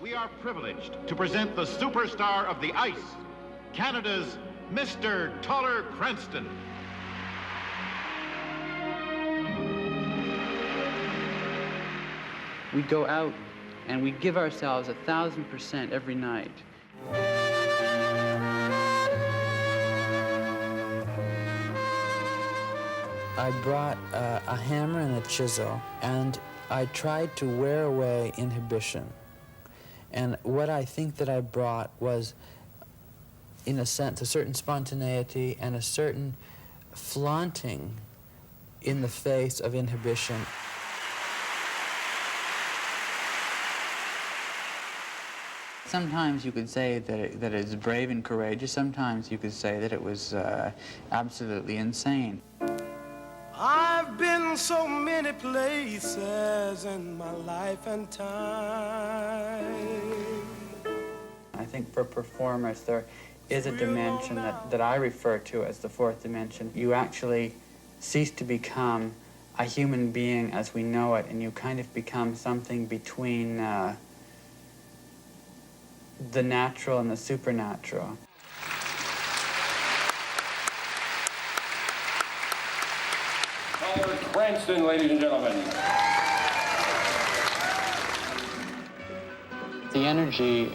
We are privileged to present the superstar of the ice, Canada's Mr. Taller Cranston. We go out and we give ourselves 1,000% every night. I brought a hammer and a chisel, and I tried to wear away inhibition. And what I think that I brought was, in a sense, a certain spontaneity and a certain flaunting in the face of inhibition. Sometimes you could say that it's brave and courageous. Sometimes you could say that it was absolutely insane. I've been so many places in my life and time. I think for performers there is a dimension that I refer to as the fourth dimension. You actually cease to become a human being as we know it, and you kind of become something between the natural and the supernatural. Cranston, ladies and gentlemen. The energy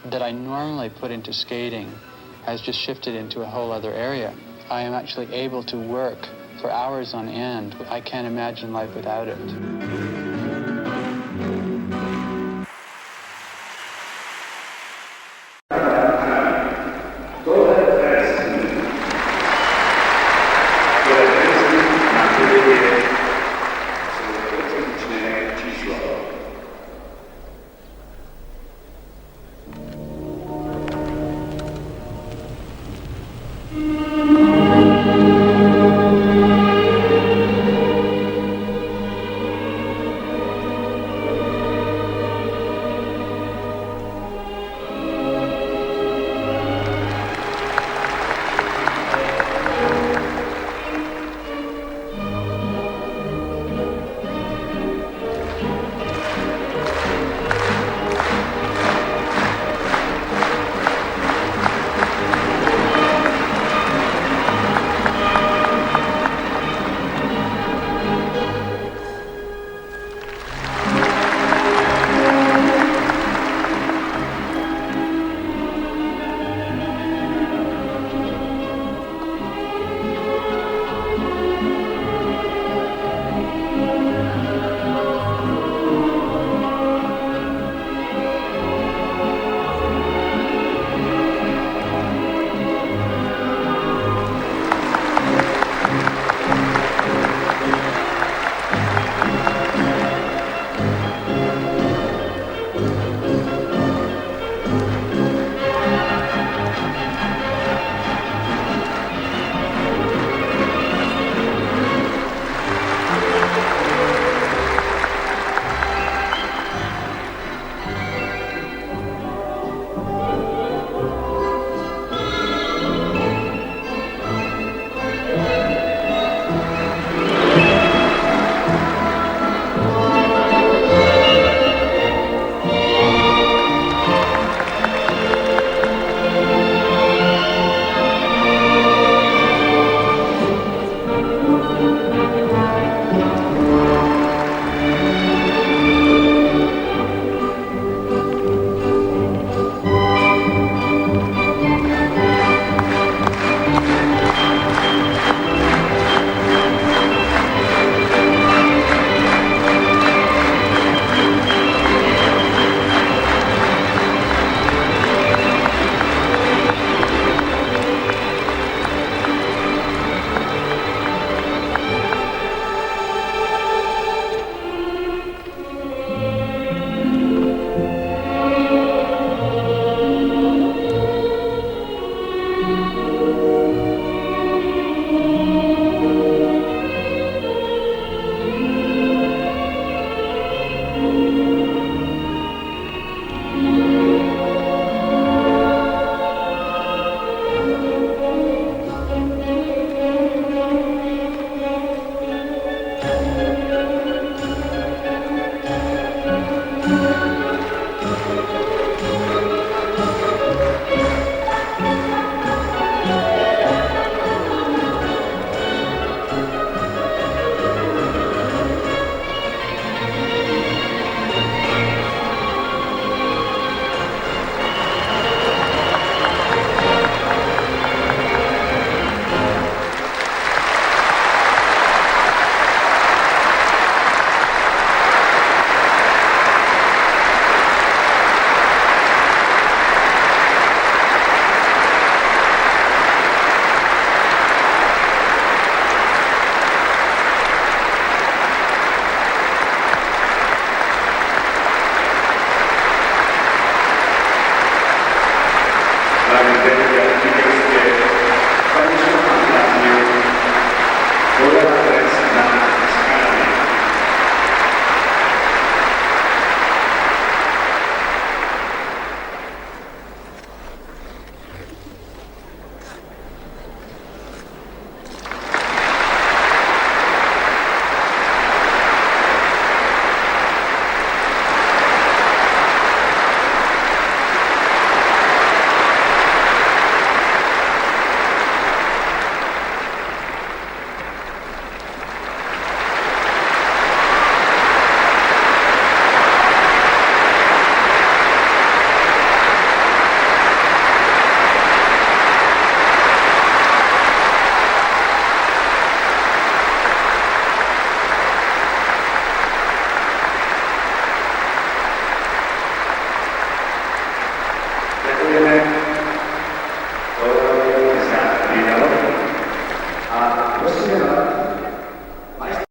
that I normally put into skating has just shifted into a whole other area. I am actually able to work for hours on end. I can't imagine life without it.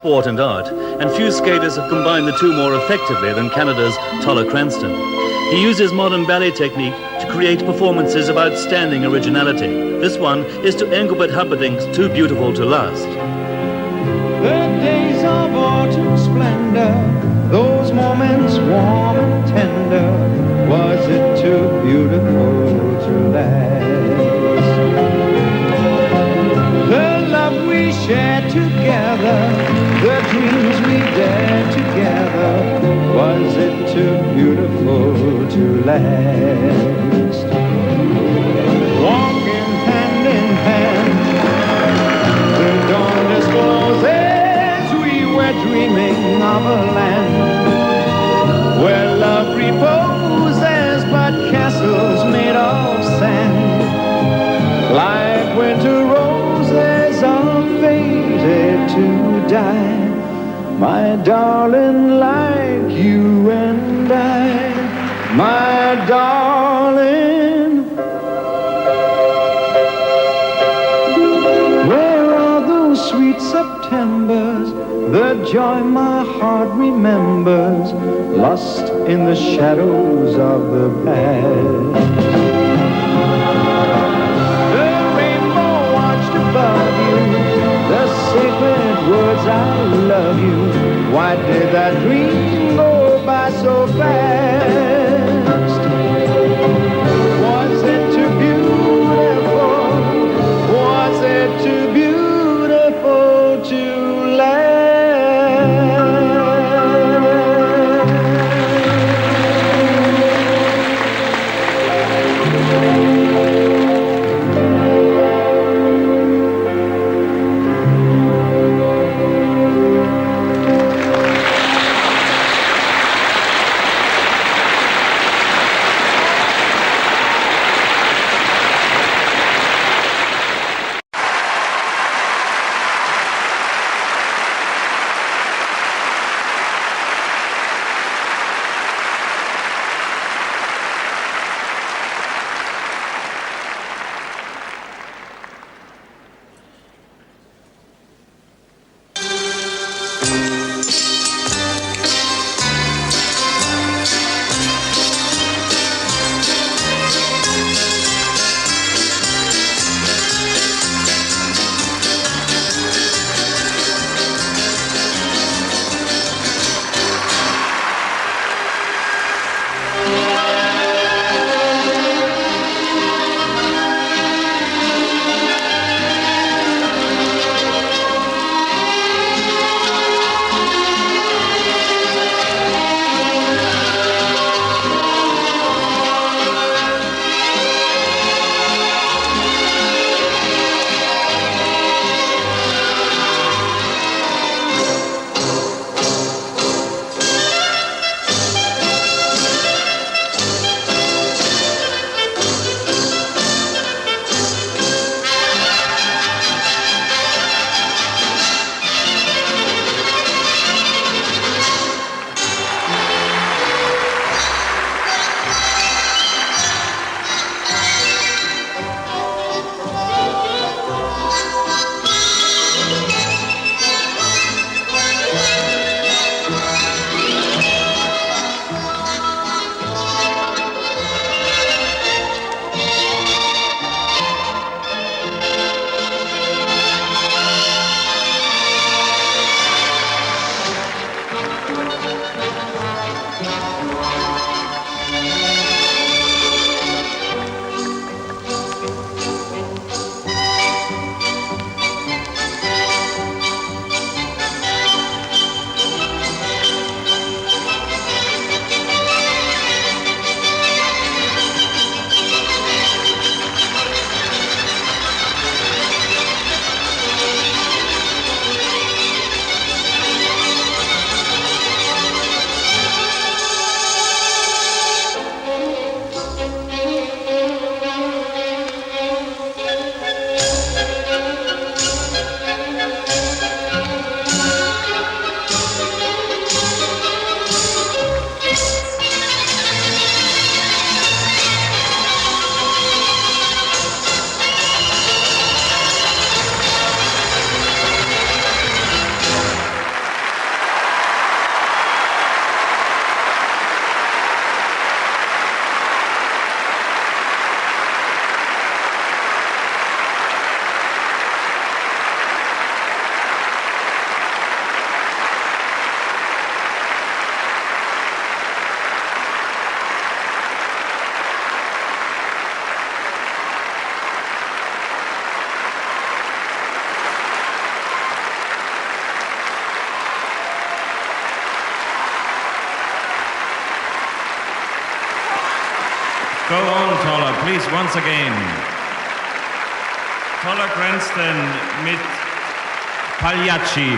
sport and art, and few skaters have combined the two more effectively than Canada's Cranston. He uses modern ballet technique to create performances of outstanding originality. This one is to Engelbert Humperdinck's Too Beautiful to Last. The days of autumn splendor, those moments warm and tender, was it too beautiful to last? The love we shared together, the dreams we dared together, was it too beautiful to last? Walking hand in hand, the dawn discloses we were dreaming of a land where love reposes but castles made of sand. Like winter roses are fated to die, my darling, like you and I, my darling. Where are those sweet Septembers, the joy my heart remembers, lost in the shadows of the past? The rainbow watched above you, the sacred words I love you. Why did that dream go by so fast? Was it too beautiful? Was it too beautiful to last? Go on, Toller, please, once again. Toller Cranston mit Pagliacci.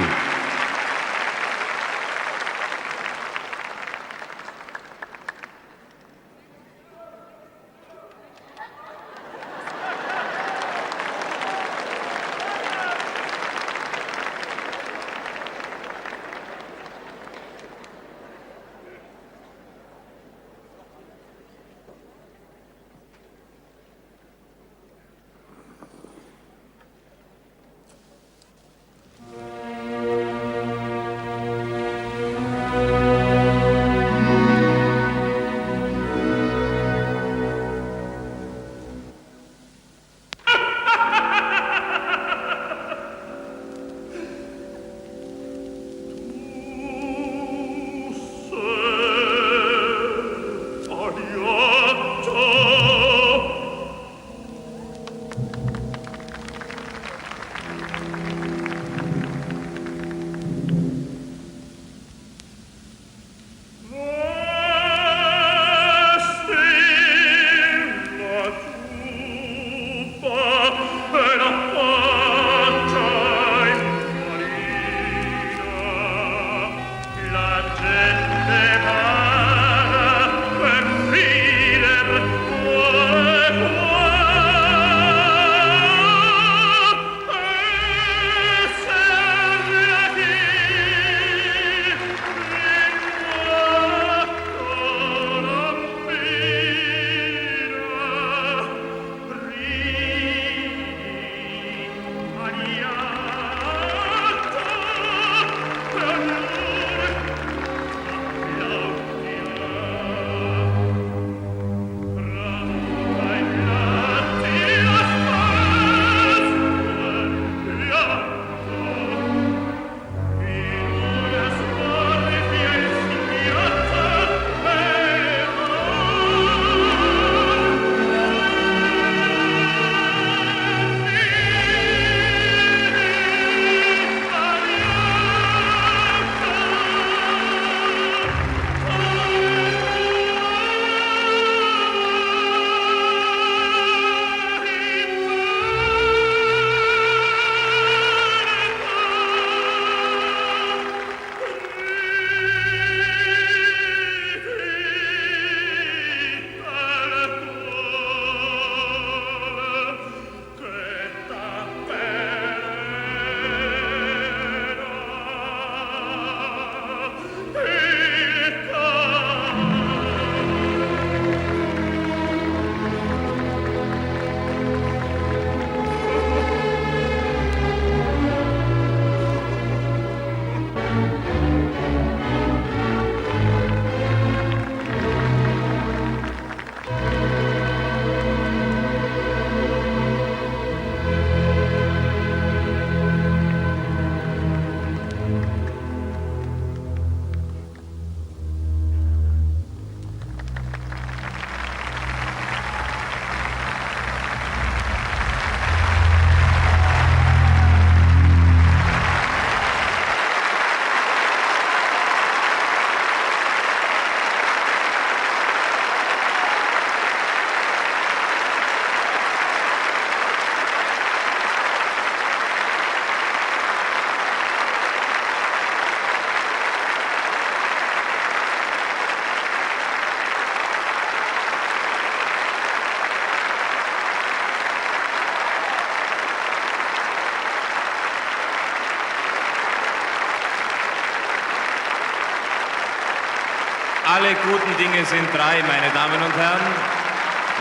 Alle guten Dinge sind drei, meine Damen und Herren.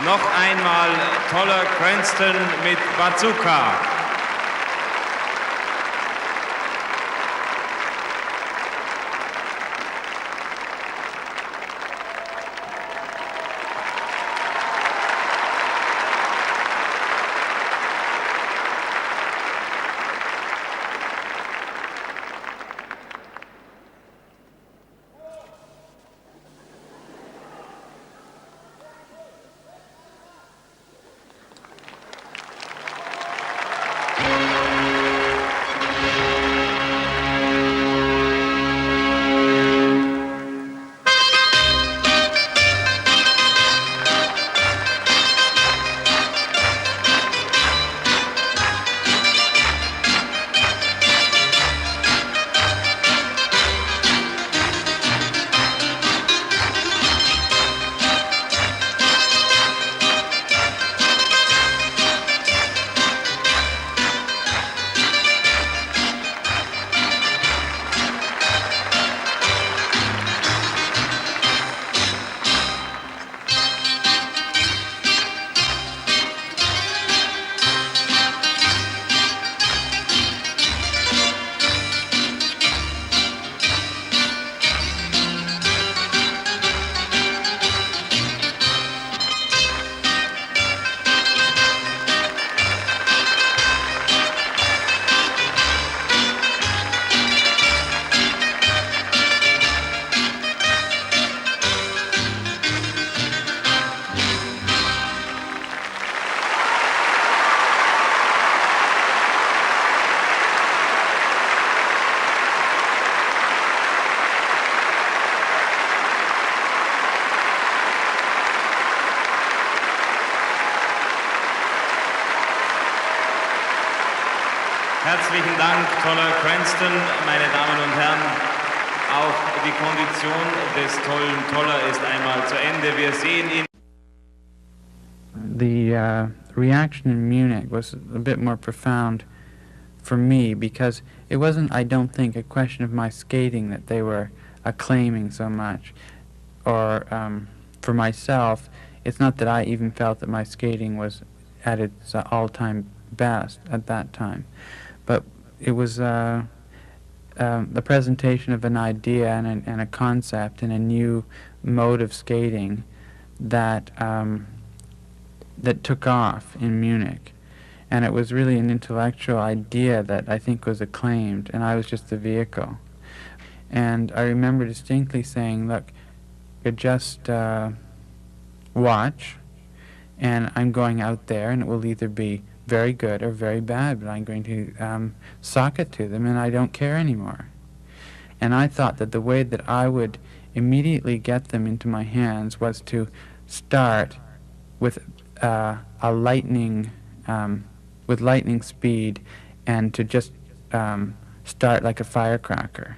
Noch einmal Toller Cranston mit Bazooka. Herzlichen Dank, toller Cranston, meine Damen und Herren. Auch die Kondition des tollen Toller ist einmal zu Ende. Wir sehen ihn. The reaction in Munich was a bit more profound for me because it wasn't, I don't think, a question of my skating that they were acclaiming so much. Or for myself, it's not that I even felt that my skating was at its all-time best at that time. But it was the presentation of an idea and a concept and a new mode of skating that that took off in Munich. And it was really an intellectual idea that I think was acclaimed, and I was just the vehicle. And I remember distinctly saying, look, just watch, and I'm going out there, and it will either be very good or very bad, but I'm going to sock it to them, and I don't care anymore. And I thought that the way that I would immediately get them into my hands was to start with a lightning, with lightning speed, and to just start like a firecracker.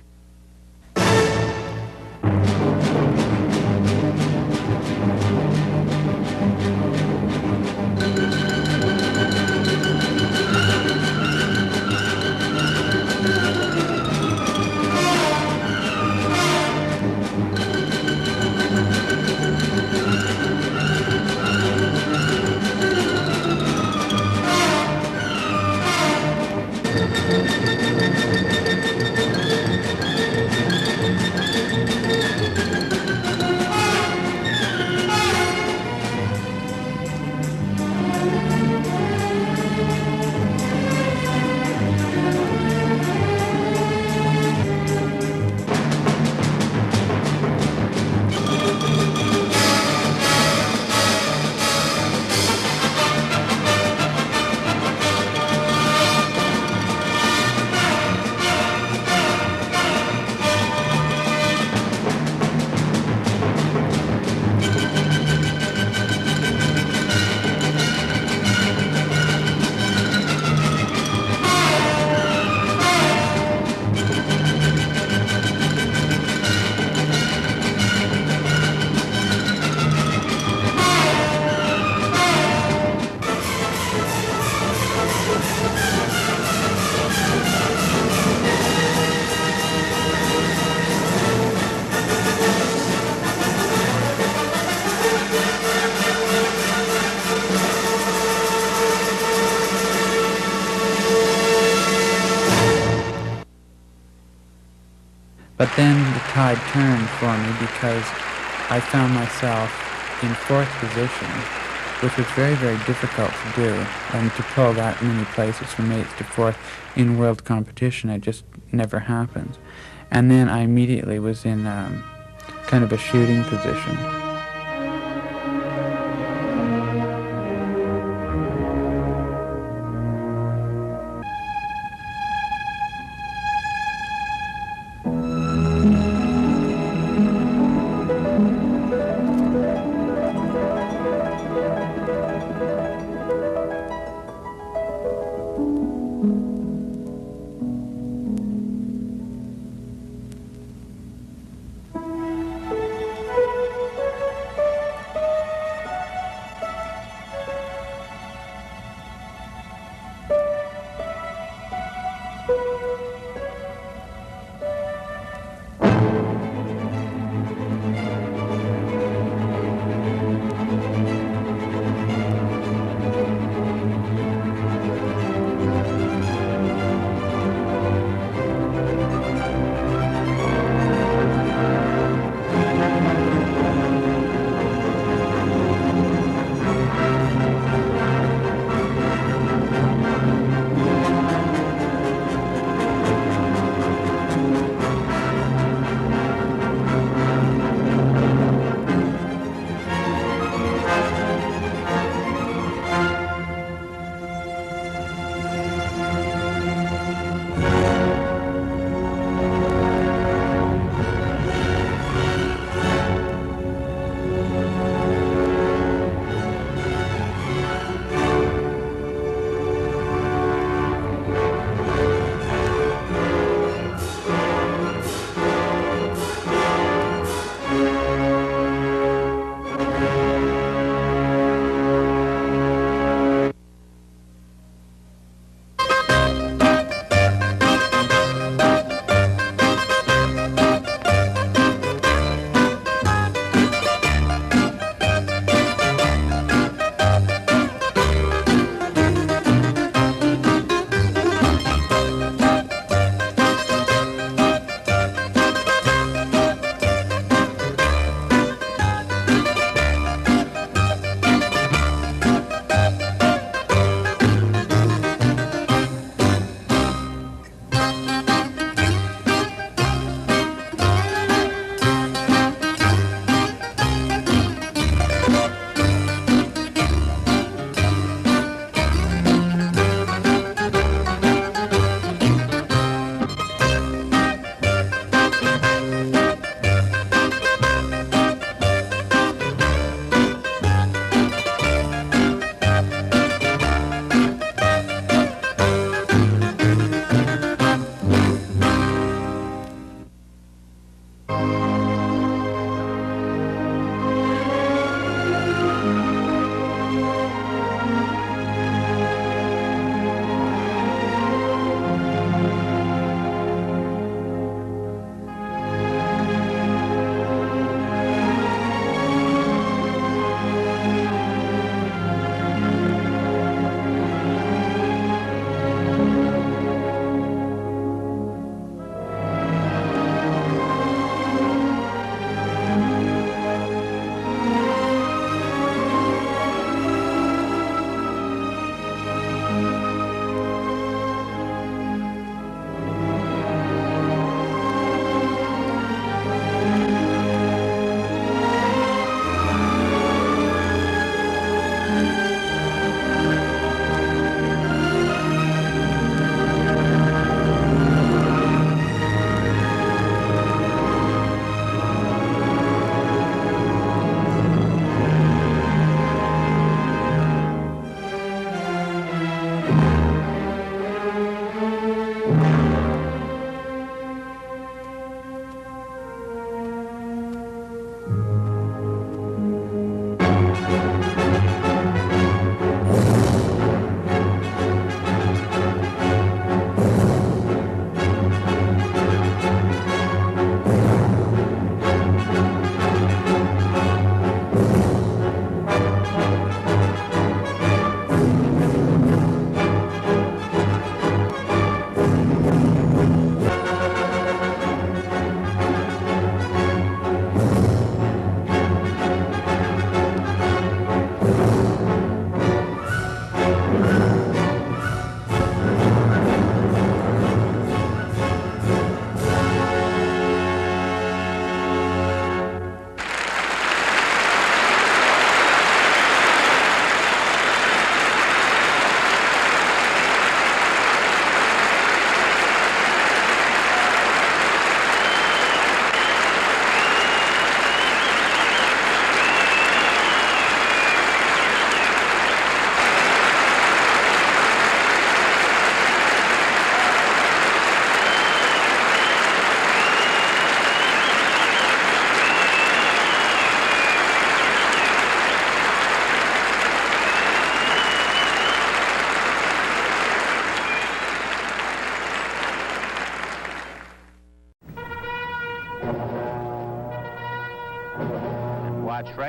But then the tide turned for me because I found myself in fourth position, which was very, very difficult to do. And to pull that many places from eighth to fourth in world competition, it just never happens. And then I immediately was in kind of a shooting position.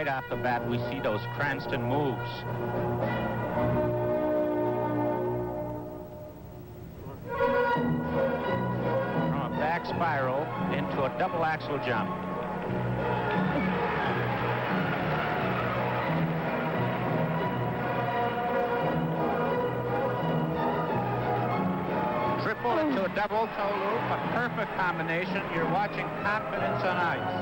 right off the bat, we see those Cranston moves. From a back spiral into a double axle jump. Triple into a double toe loop, a perfect combination. You're watching confidence on ice.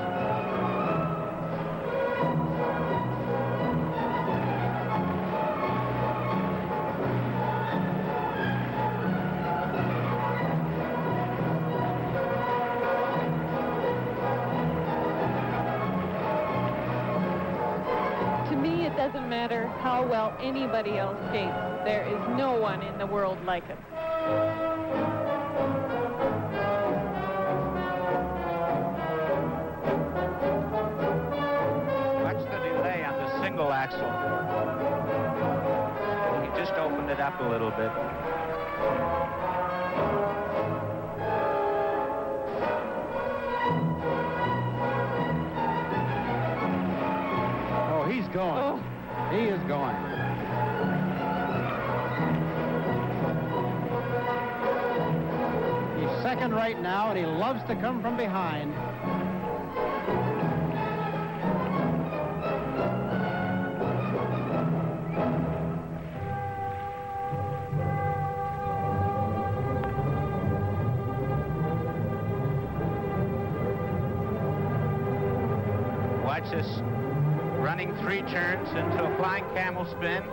It doesn't matter how well anybody else skates. There is no one in the world like him. Watch the delay on the single axle. He just opened it up a little bit. He's going. Oh. He is going. He's second right now, and he loves to come from behind. Watch this. Running 3 turns into a flying camel spin.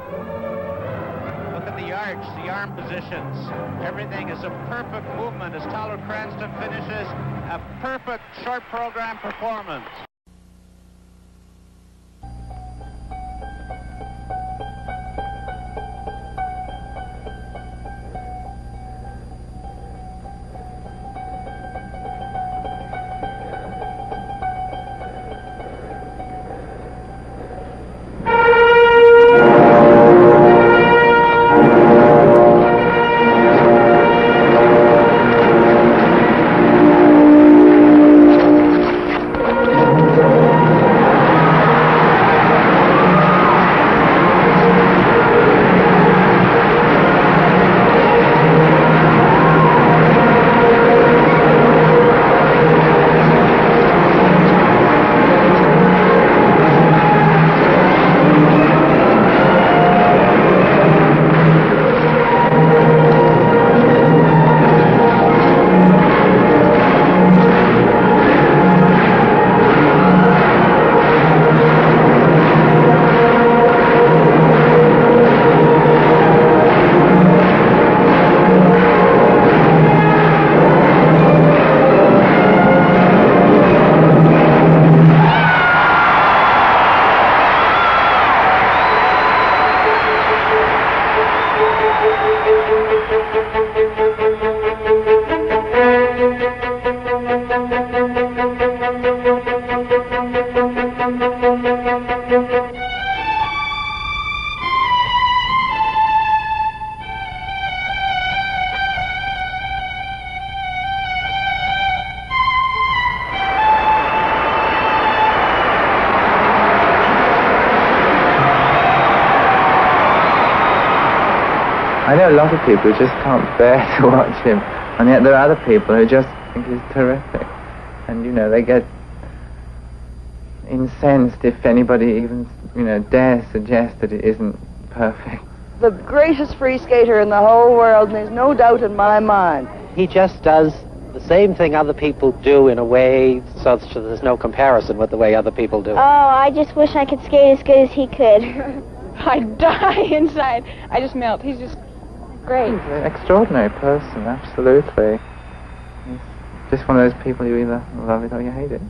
Look at the arch, the arm positions. Everything is a perfect movement as Toller Cranston finishes a perfect short program performance. I know a lot of people who just can't bear to watch him, and yet there are other people who just think he's terrific. And, you know, they get incensed if anybody even, you know, dares suggest that it isn't perfect. The greatest free skater in the whole world, and there's no doubt in my mind. He just does the same thing other people do in a way so that there's no comparison with the way other people do. Oh, I just wish I could skate as good as he could. I'd die inside. I just melt. He's just great. He's an extraordinary person, absolutely. He's just one of those people you either love it or you hate it.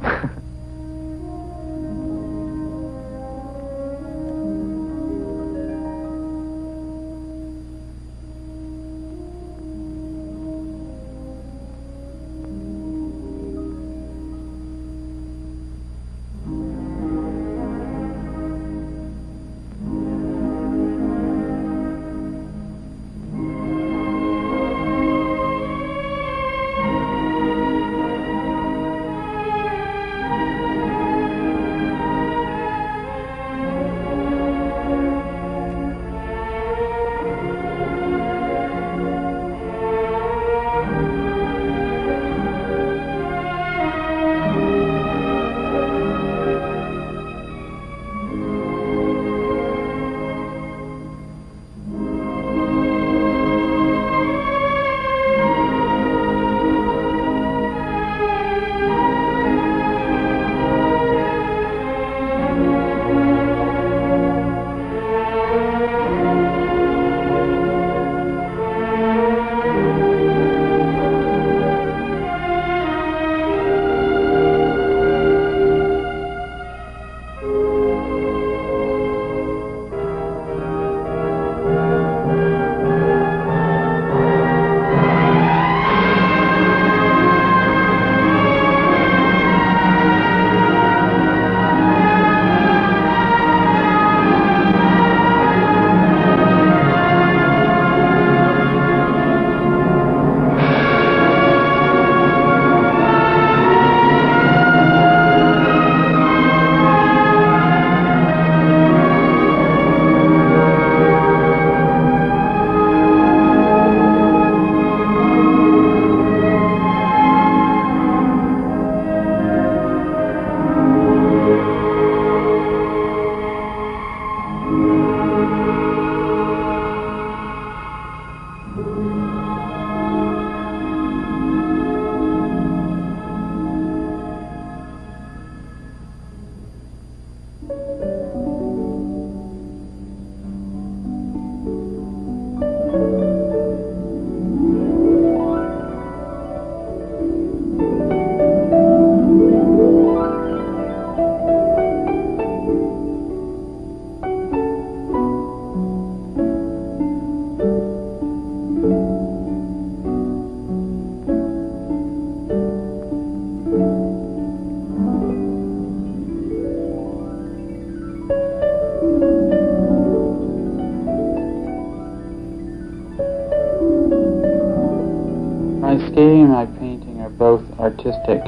both artistic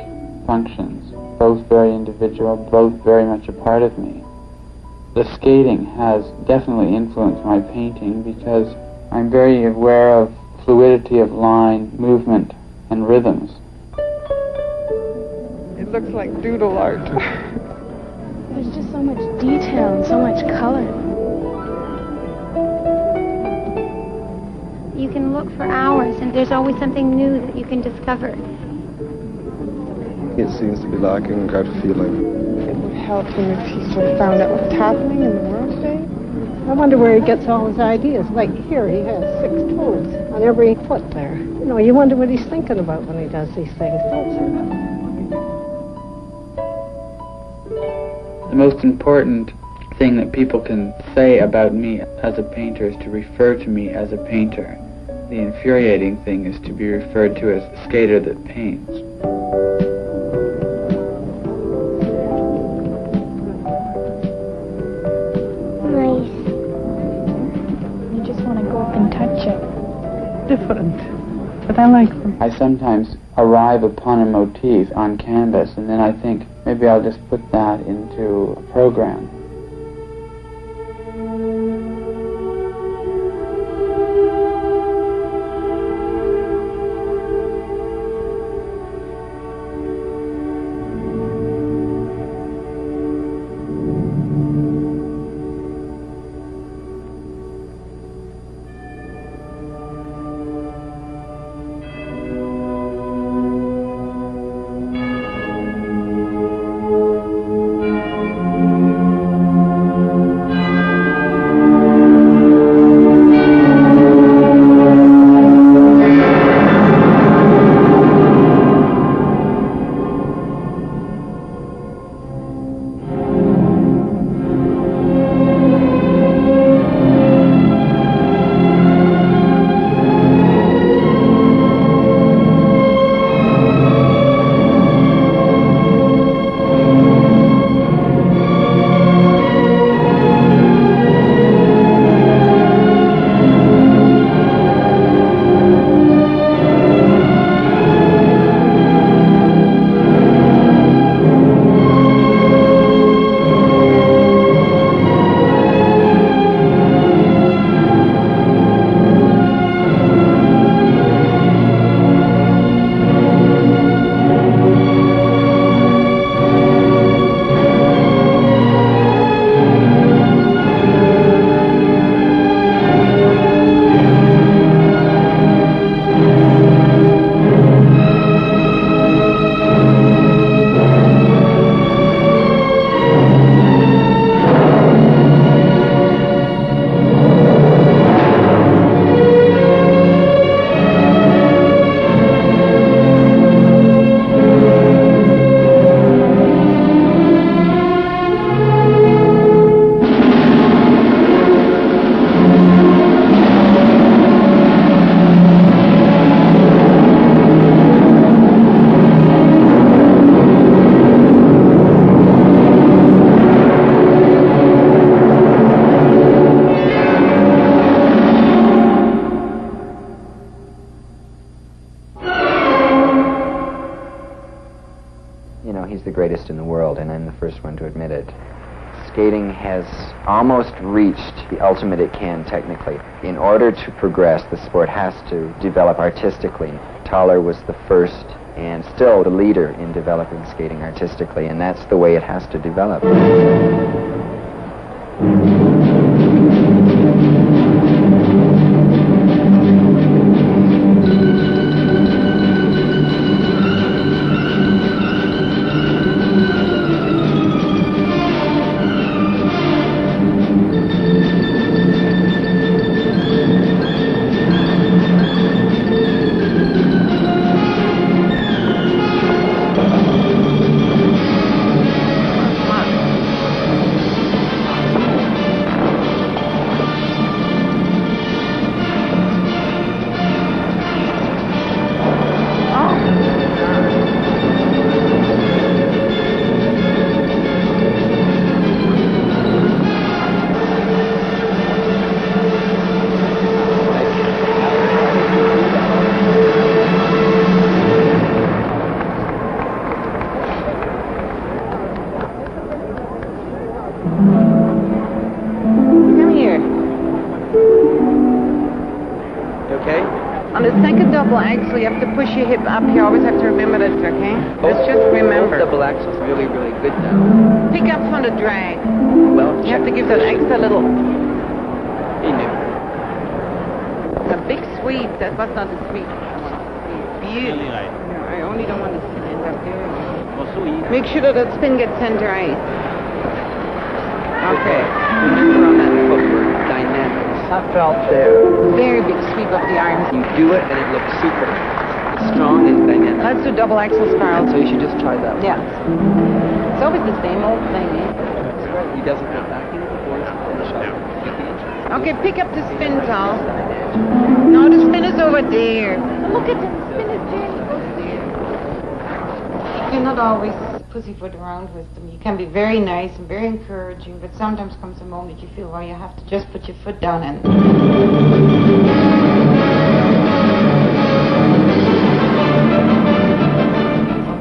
functions, both very individual, both very much a part of me. The skating has definitely influenced my painting because I'm very aware of fluidity of line, movement, and rhythms. It looks like doodle art. There's just so much detail and so much color. You can look for hours, and there's always something new that you can discover. It seems to be lacking gut feeling. It would help him if he sort of found out what's happening in the world today. I wonder where he gets all his ideas. Like here, he has 6 toes on every foot there. You know, you wonder what he's thinking about when he does these things, don't you? The most important thing that people can say about me as a painter is to refer to me as a painter. The infuriating thing is to be referred to as a skater that paints. Nice. You just want to go up and touch it. Different, but I like them. I sometimes arrive upon a motif on canvas, and then I think maybe I'll just put that into a program. He's the greatest in the world, and I'm the first one to admit it. Skating has almost reached the ultimate it can technically. In order to progress, the sport has to develop artistically. Toller was the first and still the leader in developing skating artistically, and that's the way it has to develop. the second double axle, you have to push your hip up. You always have to remember that, okay? Let's just remember. Double axle's really, really good now. Pick up from the drag. Well, you have to give that extra little... He knew. A big sweep. That was not a sweep. Beautiful. No, I only don't want to stand up there. Make sure that that spin gets center right. Okay. Remember on that footwork, dynamics. I felt there. Very big sweep of the arms. You do it and it looks super. Strong and dynamic. Let's do double axle spiral. So you should just try that one. Yeah. It's always the same old thing, eh? That's right. He doesn't go back into the boards and finish up. Okay, pick up the spin, Tal. No, the spin is over there. Look at him. The spin is there. He goes there. You're not always pussyfoot around with them. You can be very nice and very encouraging, but sometimes comes a moment you feel, well, you have to just put your foot down and...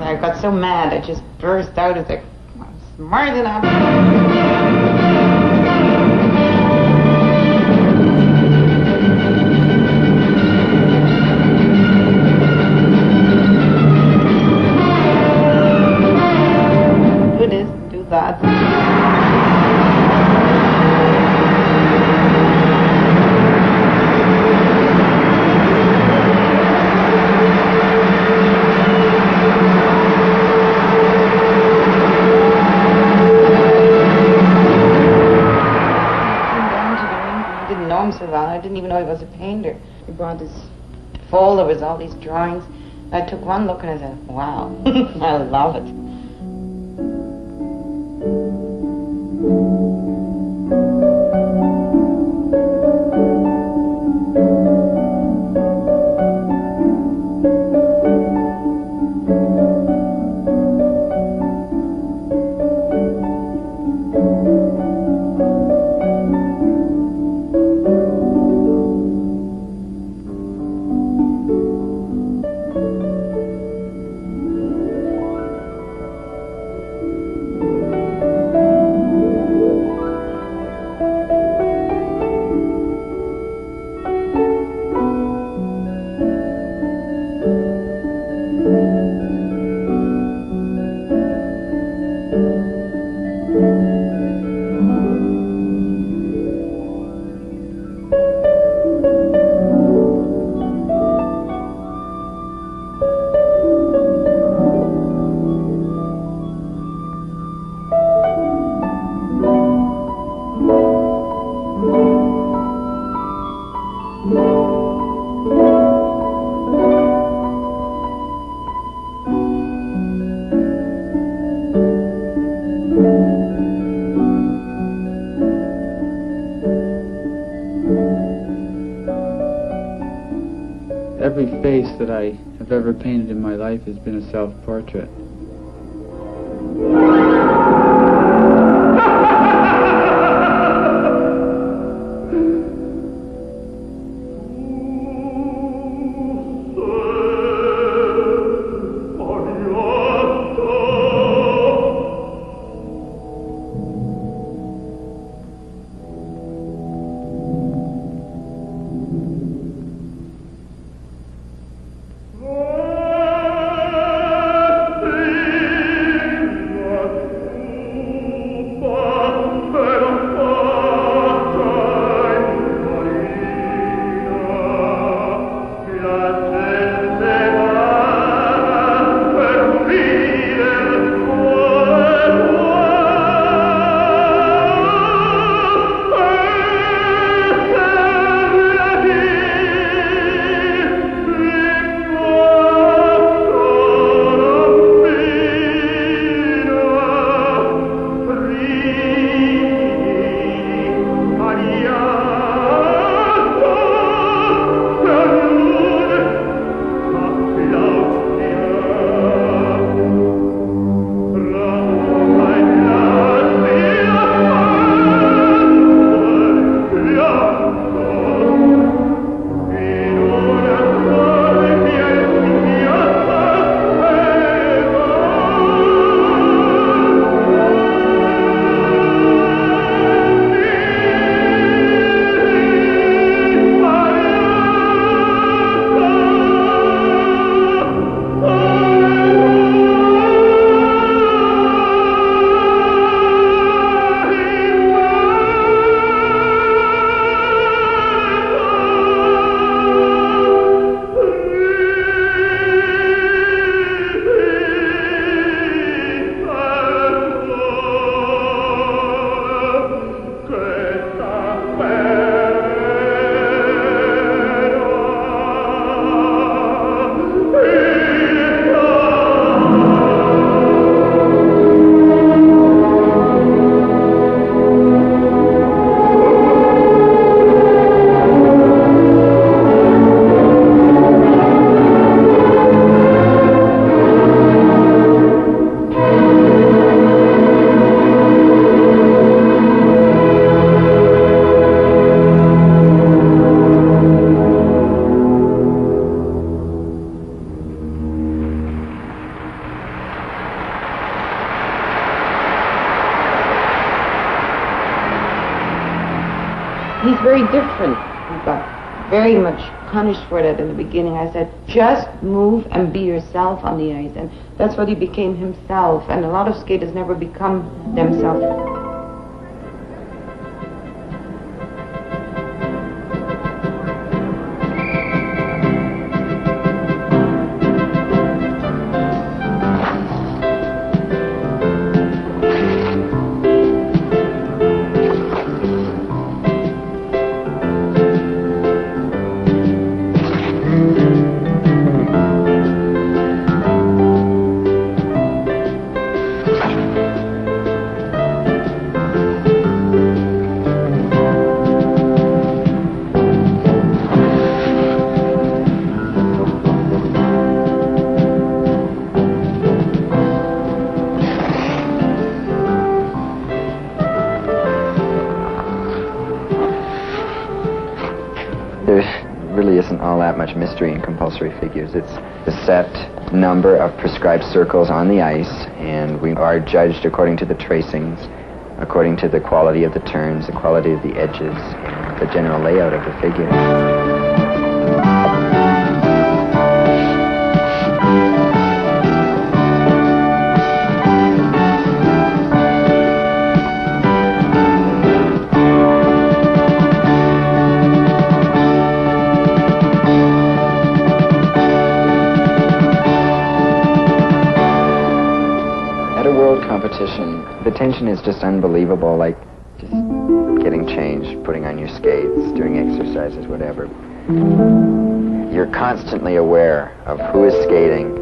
I got so mad, I just burst out of there. I'm smart enough. Do this, do that. So well. I didn't even know he was a painter. He brought this folder with all these drawings. I took one look and I said, wow, I love it. Every face that I have ever painted in my life has been a self-portrait. He's very different. He got very much punished for that in the beginning. I said, just move and be yourself on the ice. And that's what he became himself. And a lot of skaters never become themselves. Mystery in compulsory figures. It's a set number of prescribed circles on the ice, and we are judged according to the tracings, according to the quality of the turns, the quality of the edges, and the general layout of the figure. The tension is just unbelievable, like just getting changed, putting on your skates, doing exercises, whatever. You're constantly aware of who is skating.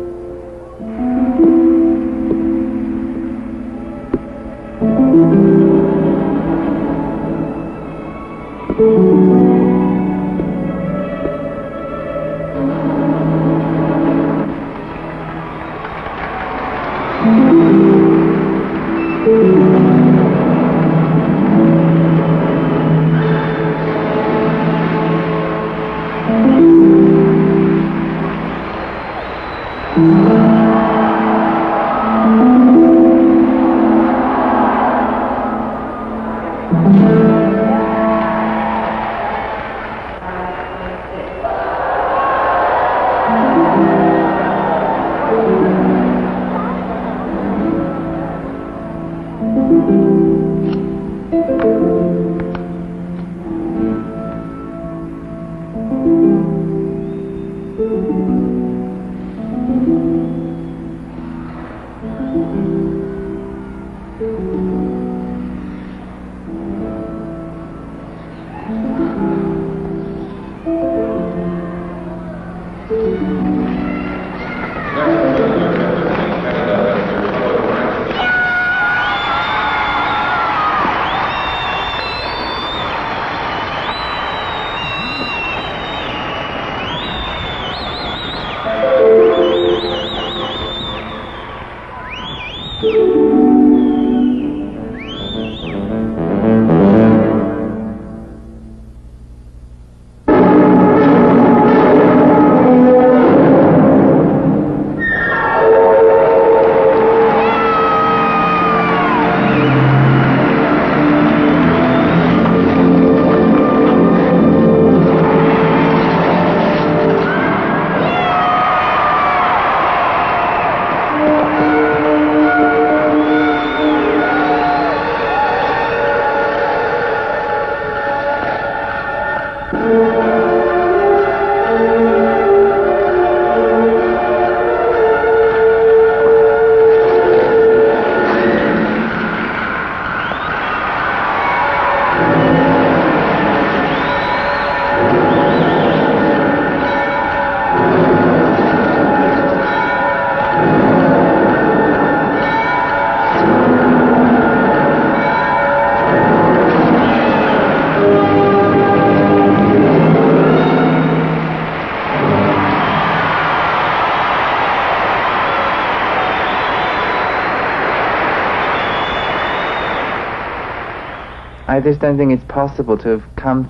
I just don't think it's possible to have come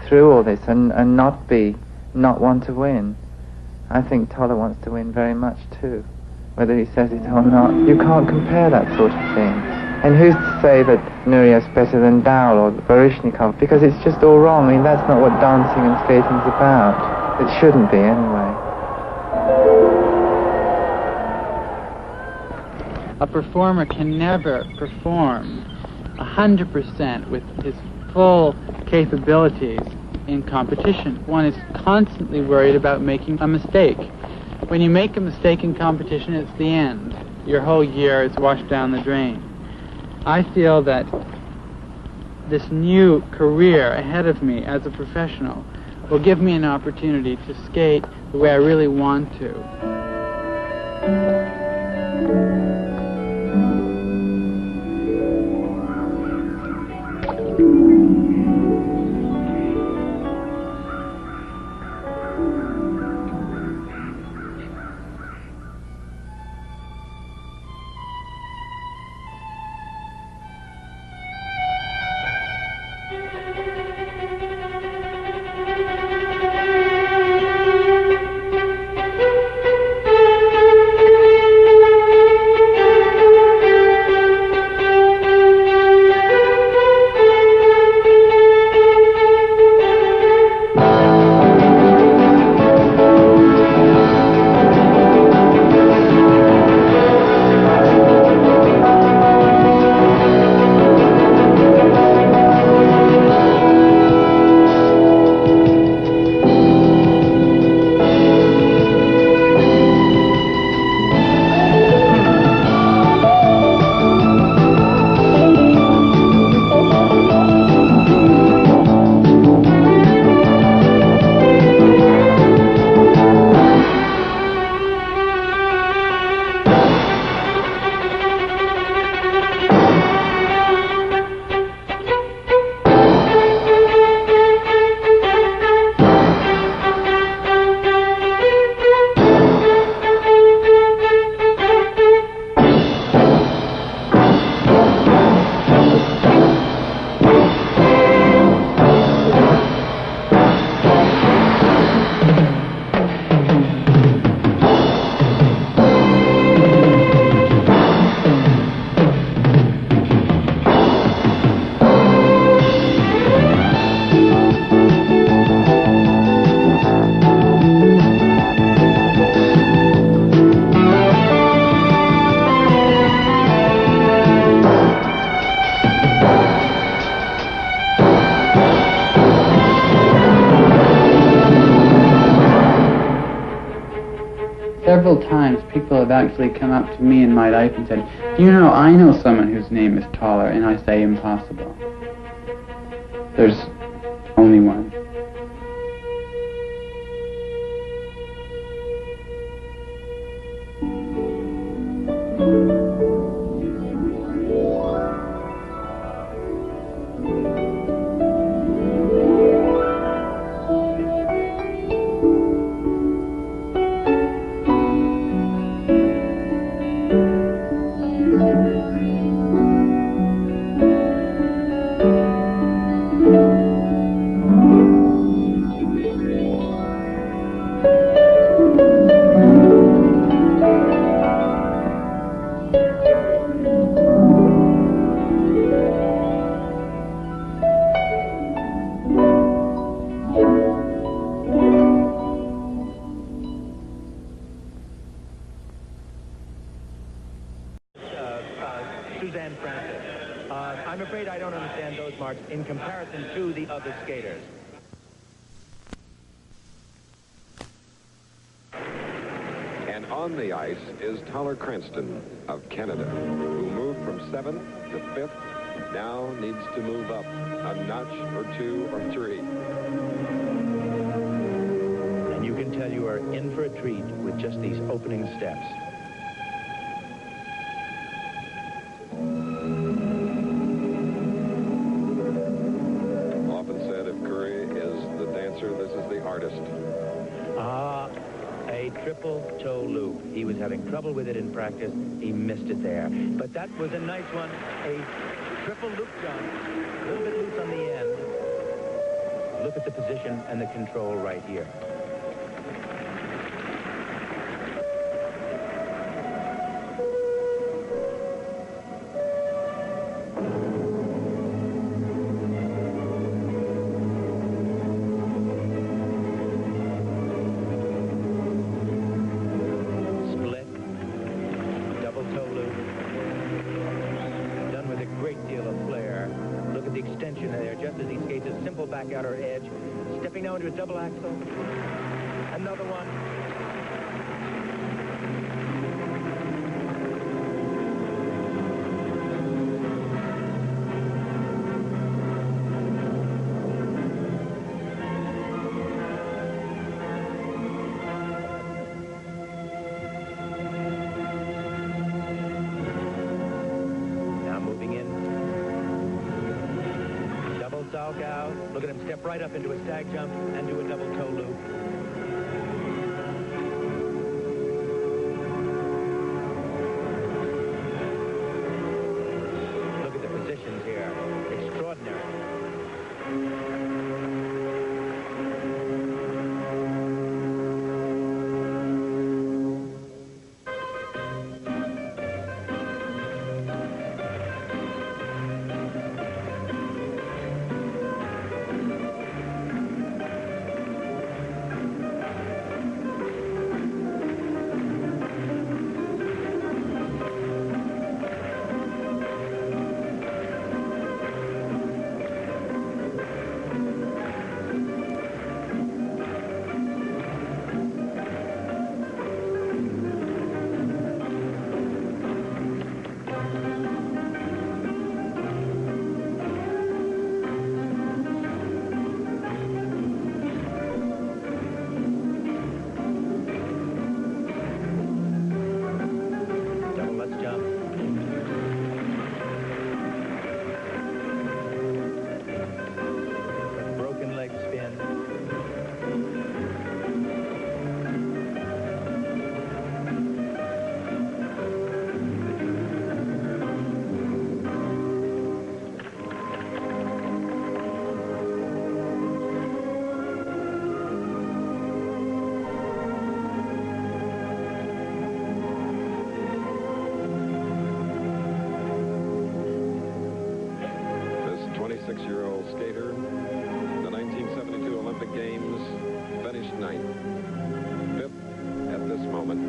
through all this and not want to win. I think Toller wants to win very much too, whether he says it or not. You can't compare that sort of thing. And who's to say that Nureyev's better than Dowell or Baryshnikov? Because it's just all wrong. I mean, that's not what dancing and skating's about. It shouldn't be, anyway. A performer can never perform 100% with his full capabilities in competition. One is constantly worried about making a mistake. When you make a mistake in competition, it's the end. Your whole year is washed down the drain. I feel that this new career ahead of me as a professional will give me an opportunity to skate the way I really want to. Several times people have actually come up to me in my life and said, you know, I know someone whose name is Toller, and I say impossible. There's only one. I'm afraid I don't understand those marks in comparison to the other skaters. And on the ice is Toller Cranston of Canada, who moved from 7th to 5th, now needs to move up a notch or 2 or 3. And you can tell you are in for a treat with just these opening steps. This is the artist. A triple toe loop. He was having trouble with it in practice. He missed it there. But that was a nice one. A triple loop jump. A little bit loose on the end. Look at the position and the control right here. simple back outer edge. Stepping now into a double axel. Another one. Look at him step right up into a stag jump and do a double toe loop. Look at the positions here. Extraordinary. Skater, the 1972 Olympic Games, finished ninth. Fifth at this moment.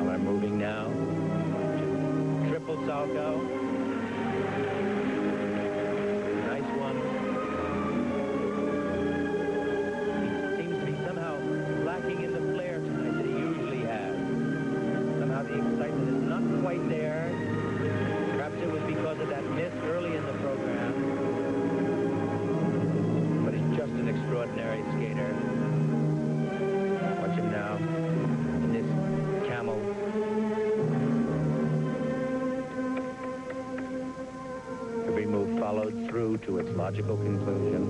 We're moving now. Triple salto. Extraordinary skater. Watch him now in this camel. Every move followed through to its logical conclusion.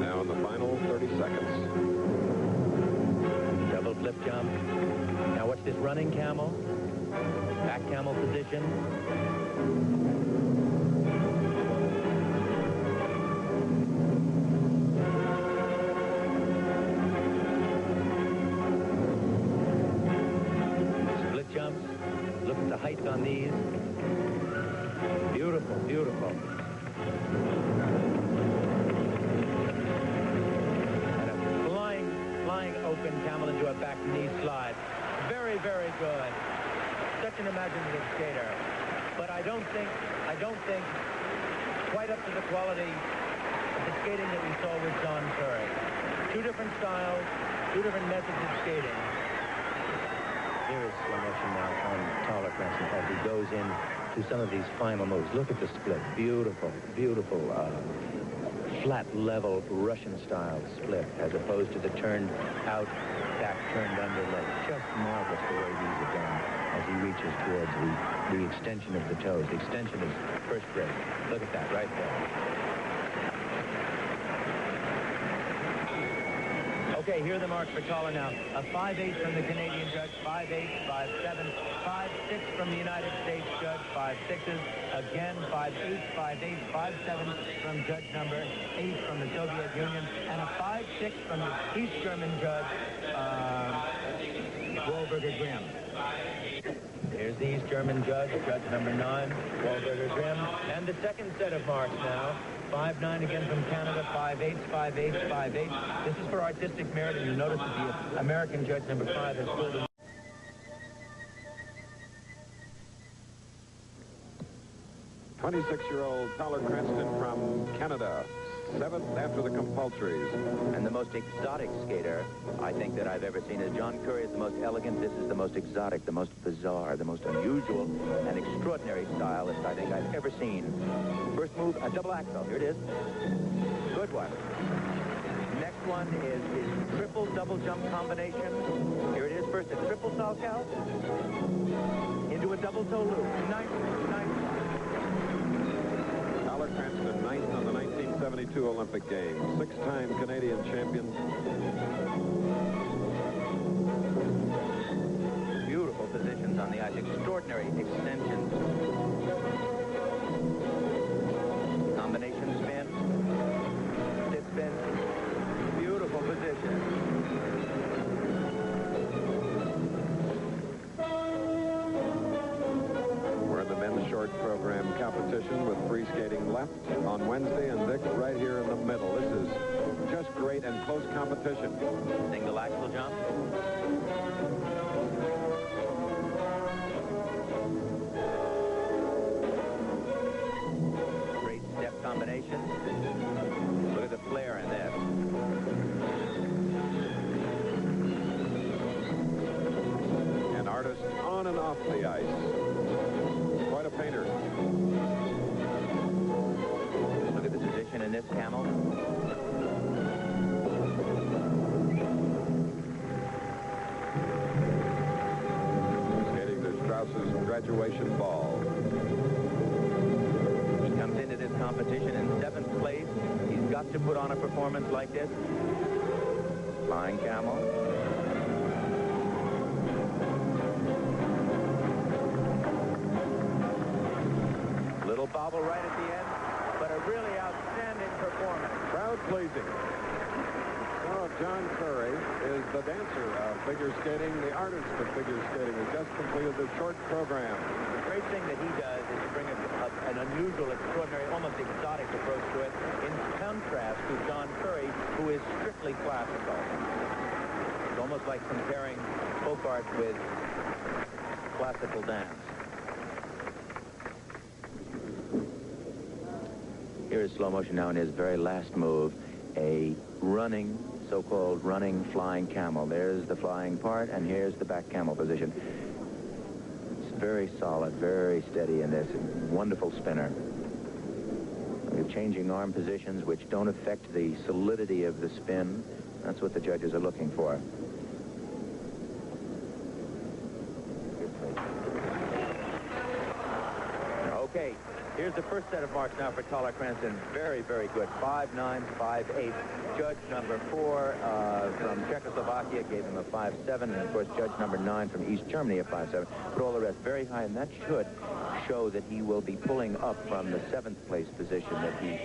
Now in the final 30 seconds. Double flip jump. Now watch this running camel. Back camel position. Split jumps. Look at the height on these. Beautiful, beautiful. And a flying open camel into a back knee slide. Very, very good. Such an imaginative skater, but I don't think quite up to the quality of the skating that we saw with John Curry. Two different styles, two different methods of skating. Here is slow motion now on Tyler Cranston as he goes in to some of these final moves. Look at the split. Beautiful, beautiful, flat level Russian style split as opposed to the turned out, back turned under leg. Just marvelous the way these are done as he reaches towards the extension of the toes. The extension is first rate. Look at that right there. Okay, here are the marks for Toller now. A 5-8 from the Canadian judge, 5-8, 5-7, 5-6 from the United States judge, 5-6s, again 5-8, 5-8, 5-7 from judge number 8 from the Soviet Union, and a 5-6 from the East German judge, Wahlberger Grimm. Here's the East German judge, judge number 9, Wahlberger Grimm. And the second set of marks now. 5'9" again from Canada, 5'8", 5'8", 5'8". This is for artistic merit, and you'll notice that the American judge number 5 has pulled him. 26-year-old Tyler Cranston from Canada, 7th after the compulsories. And the most exotic skater I think that I've ever seen is John Curry is the most elegant. This is the most exotic, the most bizarre, the most unusual and extraordinary stylist I think I've ever seen. First move, a double axel. Here it is. Good one. Next one is his triple double jump combination. Here it is. First a triple salchow into a double toe loop. Nice. Tyler Cranston, 9th on the 1972 Olympic Games, 6-time Canadian champion. Beautiful positions on the ice, extraordinary extensions. Combination spin, sit spin, beautiful position. We're in the men's short program competition with free skating left on Wednesday and Dick right here in the middle. This is just great and close competition. Single axel jump. Great step combination. Look at the flare in this. An artist on and off the ice. Quite a painter. Look at the position in this camel. Skating to Strauss's graduation ball. He comes into this competition in 7th place. He's got to put on a performance like this. Flying camel. Little bobble right at the end, but a really outstanding performance. Crowd pleasing. So John Curry is the dancer of figure skating. The artist of figure skating has just completed the short program. The great thing that he does is to bring an unusual, extraordinary, almost exotic approach to it, in contrast to John Curry, who is strictly classical. It's almost like comparing folk art with classical dance. Here is slow motion now in his very last move, a running, so-called running flying camel. There's the flying part, and here's the back camel position. It's very solid, very steady in this. Wonderful spinner. We're changing arm positions which don't affect the solidity of the spin. That's what the judges are looking for. Okay, here's the first set of marks now for Tyler Cranston. Very, very good. 5'9", 5'8". Judge number 4 from Czechoslovakia gave him a 5'7", and of course judge number 9 from East Germany a 5'7". But all the rest very high, and that should show that he will be pulling up from the 7th place position that he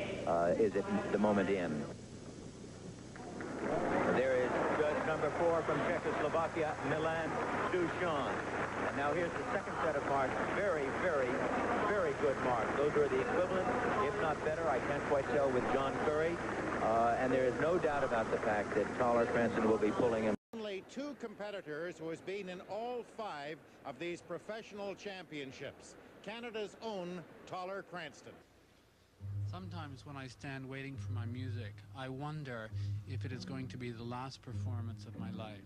is at the moment in. There is judge number 4 from Czechoslovakia, Milan Duchamp. And now here's the second set of marks. Very, very, very good marks. Those are the equivalent, if not better. I can't quite tell with John Curry. And there is no doubt about the fact that Tyler Cranston will be pulling him. Only 2 competitors who has been in all 5 of these professional championships. Canada's own Tyler Cranston. Sometimes when I stand waiting for my music, I wonder if it is going to be the last performance of my life.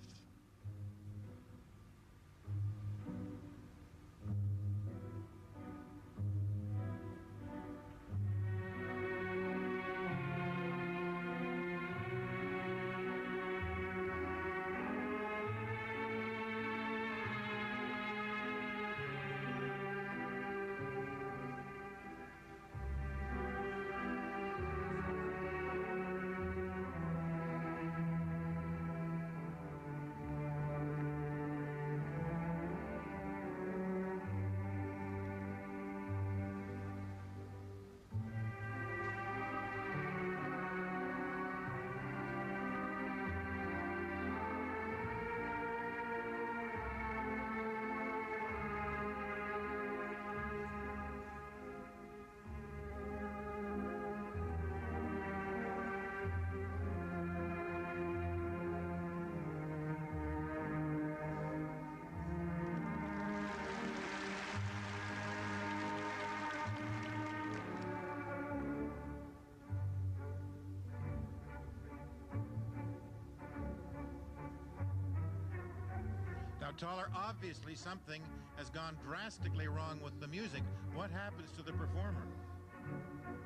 Toller, obviously something has gone drastically wrong with the music. What happens to the performer?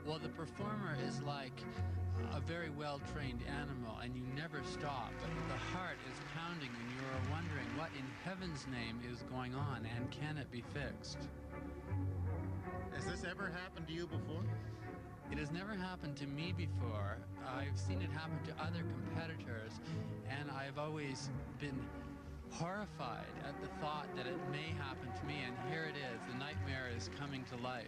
Well, the performer is like a very well-trained animal, and you never stop. But the heart is pounding, and you are wondering what in heaven's name is going on, and can it be fixed? Has this ever happened to you before? It has never happened to me before. I've seen it happen to other competitors, and I've always been horrified at the thought that it may happen to me, and here it is. The nightmare is coming to life.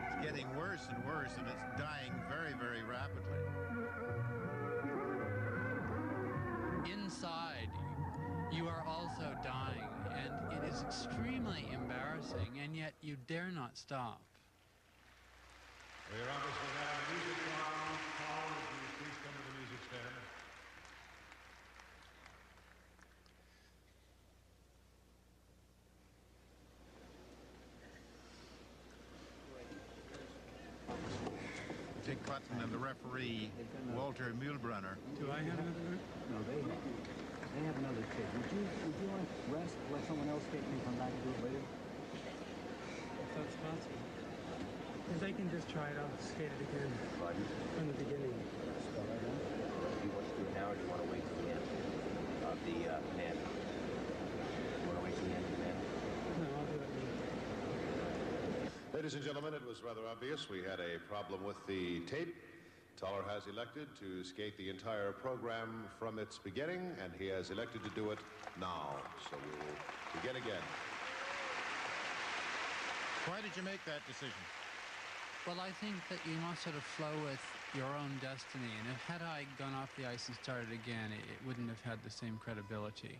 It's getting worse and worse, and it's dying very, very rapidly. Inside, you are also dying, and it is extremely embarrassing, and yet you dare not stop. We're obviously having a music round. Paul, would you please come to the music stand? Dick Clutton and the referee, Walter Mühlbrunner. Do I have another? No, they have another kid. Would you want to rest, let someone else skate and come back and do it later? If that's possible. Because I can just try it out, skate it again from the beginning. Start right now? Do you want to do it now, or do you want to wait till the end of the man? You want to wait till the end of the man? No, I'll do it later. Ladies and gentlemen, it was rather obvious we had a problem with the tape. Toller has elected to skate the entire program from its beginning, and he has elected to do it now. So we will begin again. Why did you make that decision? Well, I think that you must sort of flow with your own destiny, and if had I gone off the ice and started again, it wouldn't have had the same credibility.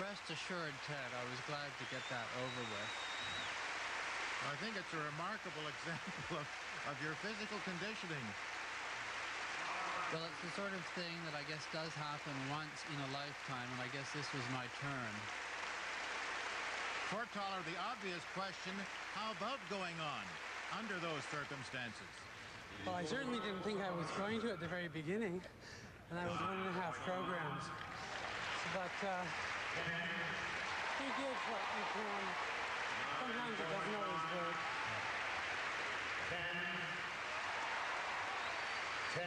Rest assured, Ted, I was glad to get that over with. I think it's a remarkable example of your physical conditioning. Well, it's the sort of thing that I guess does happen once in a lifetime, and I guess this was my turn. For Toller, the obvious question, how about going on under those circumstances? Well, I certainly didn't think I was going to at the very beginning, and I was 1.5 programs. But you give what you can. Sometimes it doesn't always work. 10,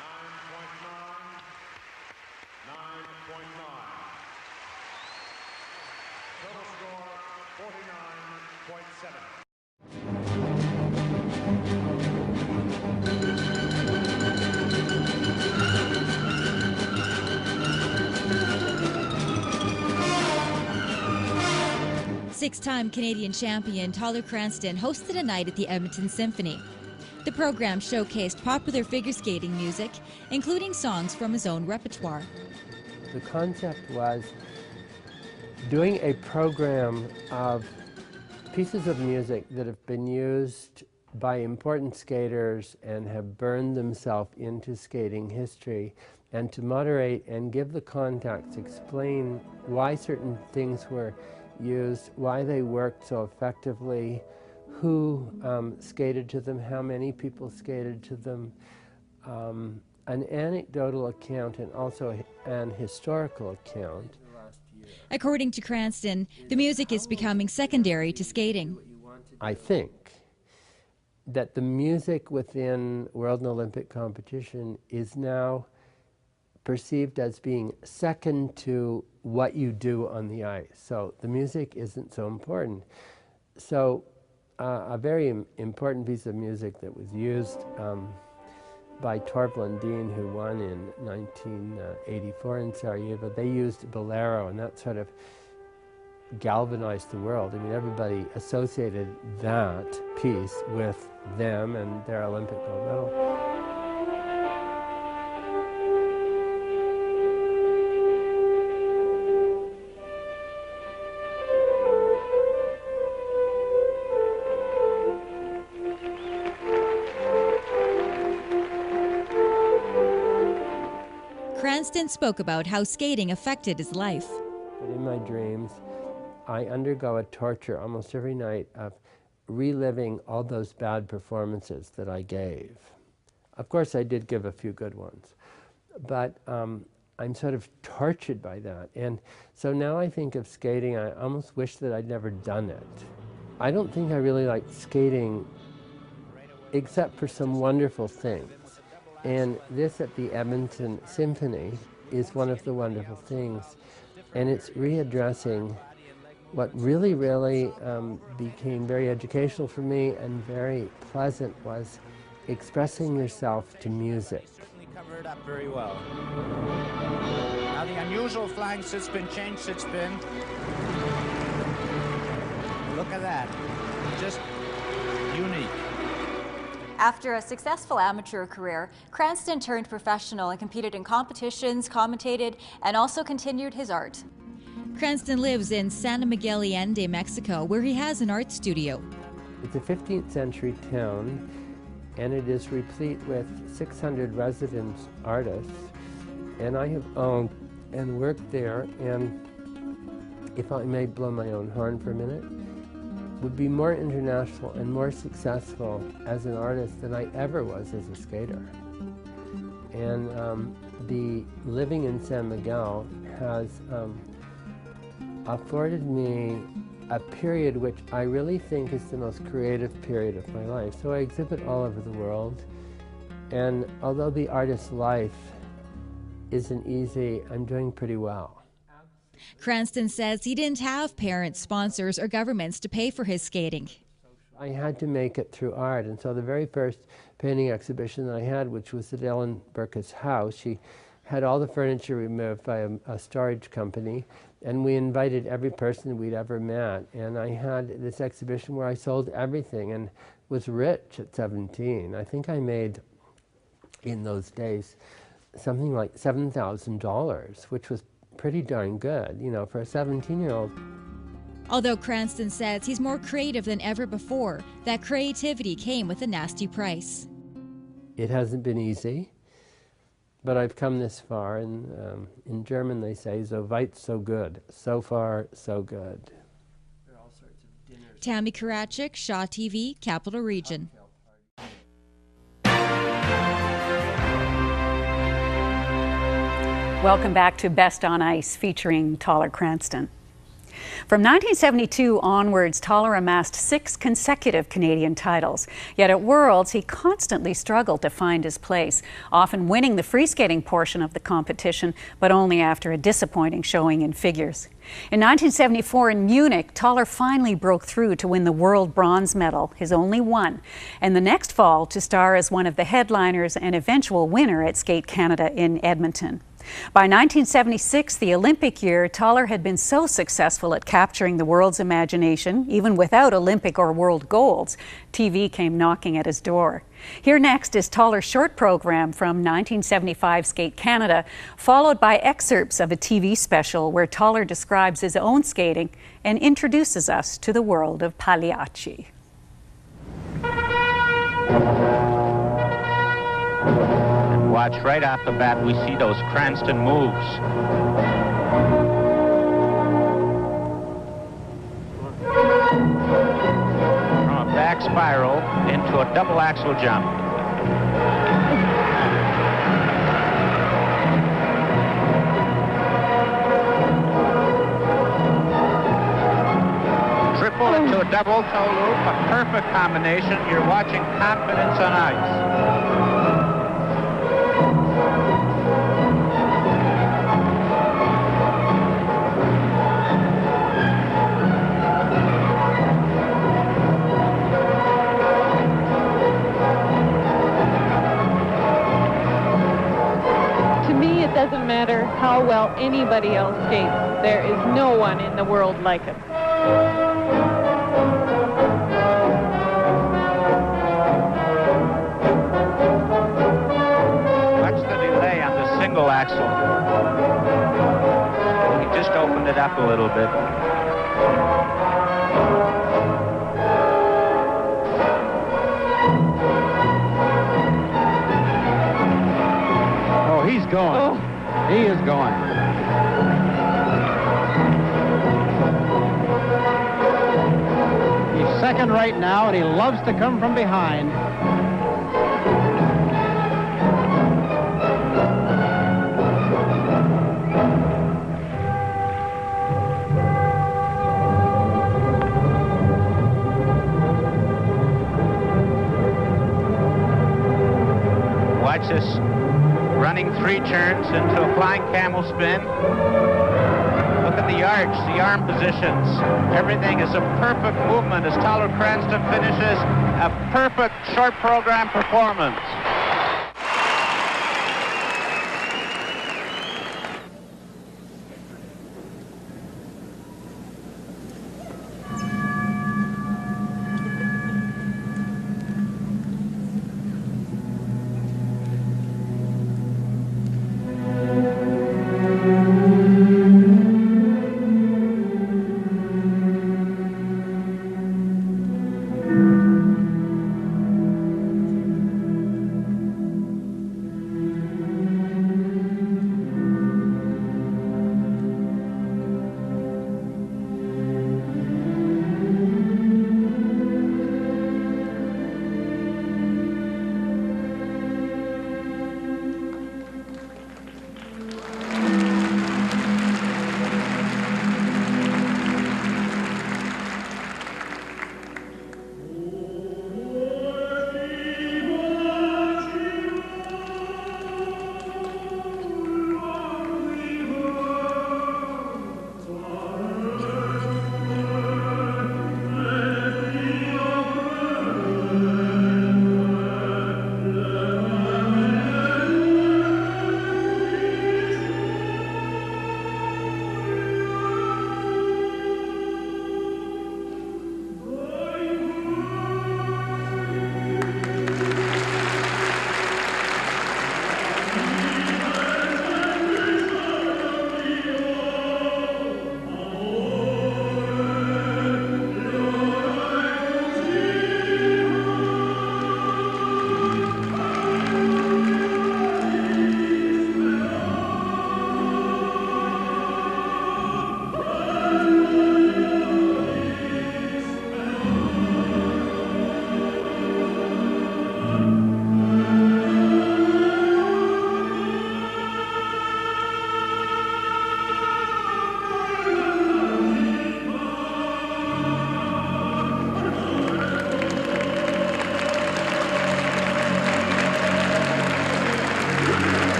9.9, 9.9. Total score, 49.7. Six-time Canadian champion Toller Cranston hosted a night at the Edmonton Symphony. The program showcased popular figure skating music, including songs from his own repertoire. The concept was doing a program of pieces of music that have been used by important skaters and have burned themselves into skating history, and to moderate and give the context, explain why certain things were used, why they worked so effectively, who skated to them, how many people skated to them, an anecdotal account and also an historical account. According to Cranston, the music is becoming secondary to skating. I think that the music within World and Olympic competition is now perceived as being second to what you do on the ice. So the music isn't so important. So a very important piece of music that was used by Torvald Dean, who won in 1984 in Sarajevo, they used Bolero, and that sort of galvanized the world. I mean, everybody associated that piece with them and their Olympic gold medal. Cranston spoke about how skating affected his life. But in my dreams, I undergo a torture almost every night of reliving all those bad performances that I gave. Of course, I did give a few good ones, but I'm sort of tortured by that. And so now I think of skating, I almost wish that I'd never done it. I don't think I really like skating except for some wonderful things. And this at the Edmonton Symphony is one of the wonderful things. And it's readdressing what really, really became very educational for me and very pleasant was expressing yourself to music. Cover it up very well. Now the unusual flying sit spin, change sit spin. Look at that. Just unique. After a successful amateur career, Cranston turned professional and competed in competitions, commentated, and also continued his art. Cranston lives in San Miguel Allende, Mexico, where he has an art studio. It's a 15th century town, and it is replete with 600 resident artists. And I have owned and worked there, and if I may blow my own horn for a minute, would be more international and more successful as an artist than I ever was as a skater. And the living in San Miguel has afforded me a period which I really think is the most creative period of my life. So I exhibit all over the world, and although the artist's life isn't easy, I'm doing pretty well. Cranston says he didn't have parents, sponsors, or governments to pay for his skating. I had to make it through art, and so the very first painting exhibition that I had, which was at Ellen Burke's house, she had all the furniture removed by a storage company, and we invited every person we'd ever met. And I had this exhibition where I sold everything and was rich at 17. I think I made, in those days, something like $7,000, which was pretty darn good, you know, for a 17-year-old. Although Cranston says he's more creative than ever before, that creativity came with a nasty price. It hasn't been easy, but I've come this far, and in German they say, so weit, so good. So far, so good. Tammy Karachik, Shaw TV, Capital Region. Welcome back to Best on Ice, featuring Toller Cranston. From 1972 onwards, Toller amassed 6 consecutive Canadian titles. Yet at Worlds, he constantly struggled to find his place, often winning the free skating portion of the competition, but only after a disappointing showing in figures. In 1974 in Munich, Toller finally broke through to win the world bronze medal, his only one, and the next fall to star as one of the headliners and eventual winner at Skate Canada in Edmonton. By 1976, the Olympic year, Toller had been so successful at capturing the world's imagination, even without Olympic or world golds, TV came knocking at his door. Here next is Toller's short program from 1975 Skate Canada, followed by excerpts of a TV special where Toller describes his own skating and introduces us to the world of Pagliacci. Watch right off the bat, we see those Cranston moves. From a back spiral into a double axel jump. Triple into a double toe loop, a perfect combination. You're watching confidence on ice. It doesn't matter how well anybody else skates. There is no one in the world like him. Watch the delay on the single axle. He just opened it up a little bit. He's going. Oh. He is going. He's second right now, and he loves to come from behind. Watch this. Running 3 turns into a flying camel spin. Look at the arch, the arm positions. Everything is a perfect movement as Toller Cranston finishes a perfect short program performance.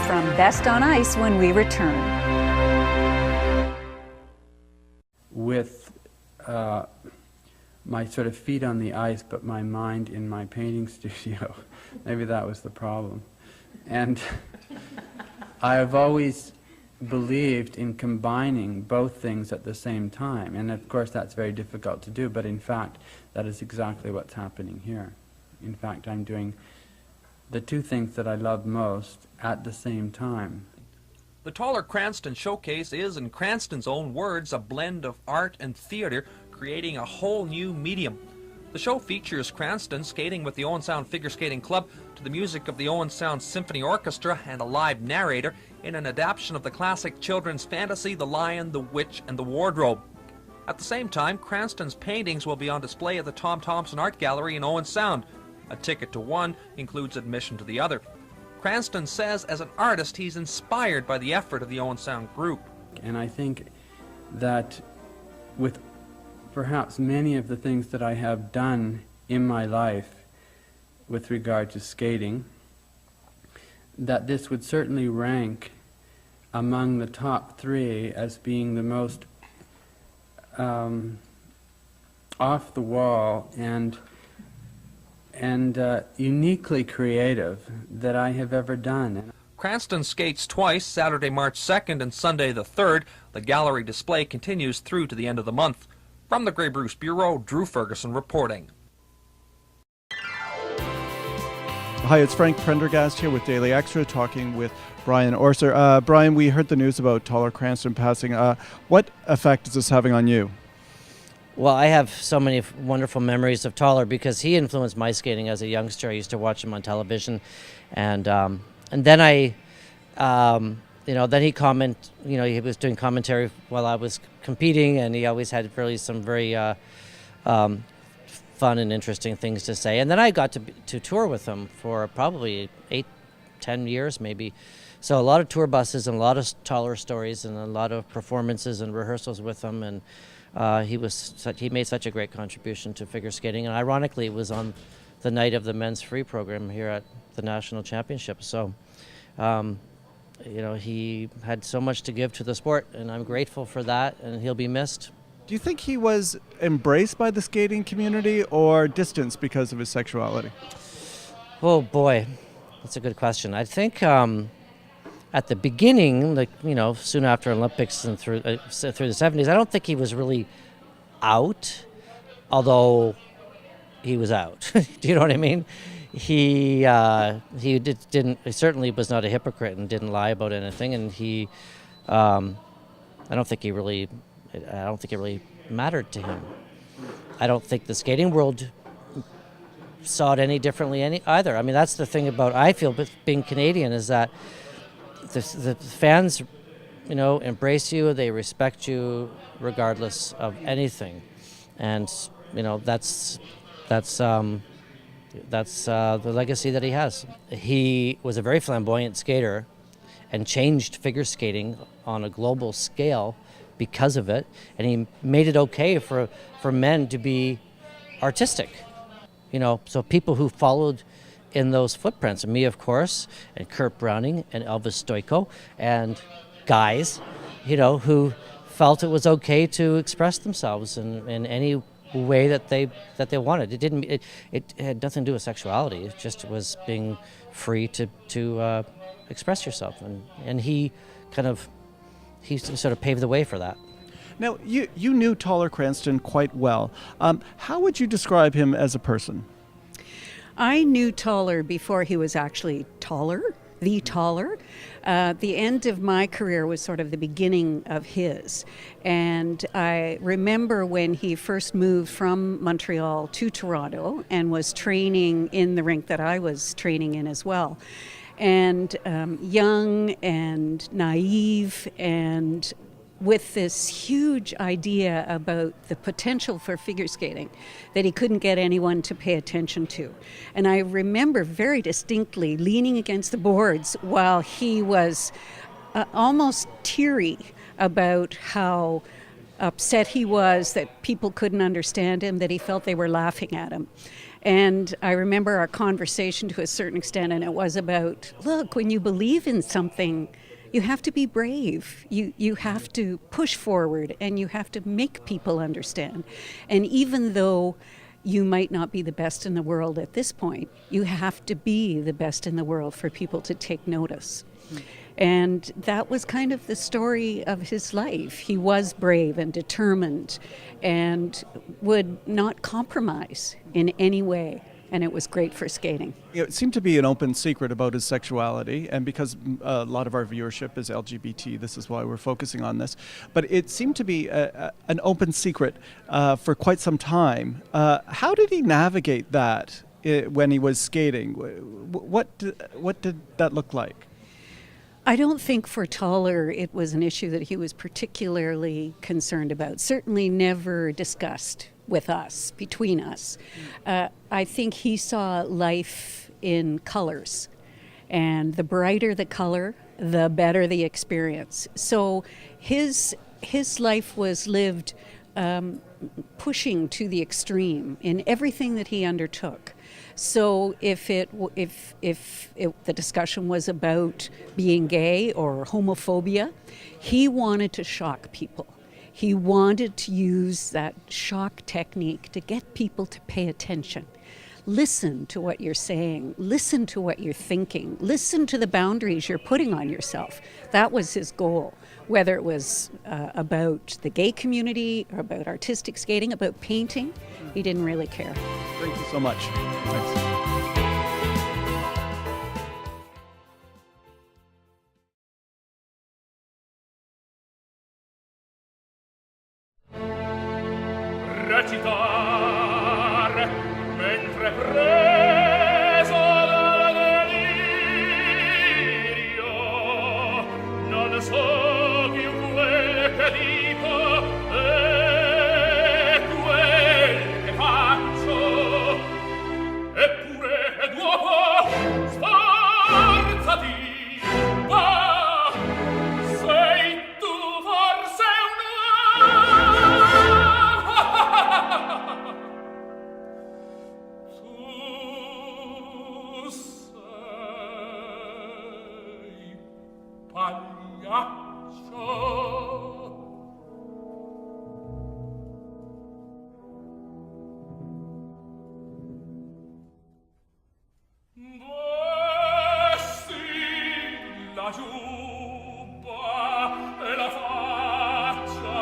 from Best on Ice when we return. With my sort of feet on the ice, but my mind in my painting studio. Maybe that was the problem. And I have always believed in combining both things at the same time. And of course that's very difficult to do, but in fact that is exactly what's happening here. In fact, I'm doing the two things that I love most at the same time. The Taller Cranston Showcase is, in Cranston's own words, a blend of art and theater, creating a whole new medium. The show features Cranston skating with the Owen Sound Figure Skating Club to the music of the Owen Sound Symphony Orchestra and a live narrator in an adaptation of the classic children's fantasy The Lion, the Witch, and the Wardrobe. At the same time, Cranston's paintings will be on display at the Tom Thompson Art Gallery in Owen Sound. A ticket to one includes admission to the other. Cranston says as an artist he's inspired by the effort of the Owen Sound group. And I think that with perhaps many of the things that I have done in my life with regard to skating, that this would certainly rank among the top three as being the most off the wall and uniquely creative that I have ever done. Cranston skates twice, Saturday, March 2nd and Sunday the 3rd. The gallery display continues through to the end of the month. From the Grey Bruce Bureau, Drew Ferguson reporting. Hi, it's Frank Prendergast here with Daily Extra, talking with Brian Orser. Brian, we heard the news about Taller Cranston passing. What effect is this having on you? Well, I have so many wonderful memories of Taller because he influenced my skating as a youngster. I used to watch him on television, and then I, then he he was doing commentary while I was competing, and he always had some very fun and interesting things to say. And then I got to tour with him for probably 8-10 years, maybe. So a lot of tour buses and a lot of Taller stories and a lot of performances and rehearsals with him, and he made such a great contribution to figure skating, and ironically it was on the night of the men's free program here at the national championship. So he had so much to give to the sport, and I'm grateful for that, and he'll be missed. Do you think he was embraced by the skating community or distanced because of his sexuality? Oh boy, that's a good question. I think at the beginning, soon after Olympics and through the 70s, I don't think he was really out, although he was out. Do you know what I mean? He certainly was not a hypocrite and didn't lie about anything, and I don't think it really mattered to him. I don't think the skating world saw it any differently either. I mean, that's the thing about, I feel, being Canadian, is that the fans, embrace you, they respect you regardless of anything, and that's the legacy that he has. He was a very flamboyant skater and changed figure skating on a global scale because of it, and he made it okay for men to be artistic. So people who followed in those footprints, and me, of course, and Kurt Browning and Elvis Stoico, and guys, who felt it was okay to express themselves in any way that they wanted. It had nothing to do with sexuality. It just was being free to express yourself, and he sort of paved the way for that. Now, you knew Taller Cranston quite well. How would you describe him as a person? I knew Taller before he was actually Taller, the Taller. The end of my career was sort of the beginning of his. And I remember when he first moved from Montreal to Toronto and was training in the rink that I was training in as well. And young and naive, and with this huge idea about the potential for figure skating that he couldn't get anyone to pay attention to. And I remember very distinctly leaning against the boards while he was almost teary about how upset he was that people couldn't understand him, that he felt they were laughing at him. And I remember our conversation to a certain extent, and it was about, look, when you believe in something, you have to be brave. You have to push forward, and you have to make people understand. And even though you might not be the best in the world at this point, you have to be the best in the world for people to take notice. And that was kind of the story of his life. He was brave and determined and would not compromise in any way. And it was great for skating. It seemed to be an open secret about his sexuality, and because a lot of our viewership is LGBT, this is why we're focusing on this. But it seemed to be an open secret for quite some time. How did he navigate that when he was skating? What did that look like? I don't think for Toller it was an issue that he was particularly concerned about, certainly never discussed with us, between us. I think he saw life in colors, and the brighter the color, the better the experience. So his life was lived pushing to the extreme in everything that he undertook. So if the discussion was about being gay or homophobia, he wanted to shock people. He wanted to use that shock technique to get people to pay attention. Listen to what you're saying. Listen to what you're thinking. Listen to the boundaries you're putting on yourself. That was his goal. Whether it was about the gay community or about artistic skating, about painting, he didn't really care. Thank you so much. Thanks. Recitare mentre preso dal delirio non so più quel che dico e quel che faccio, eppure d'uopo sforzati, va, sei tu forse un la giubba e la faccia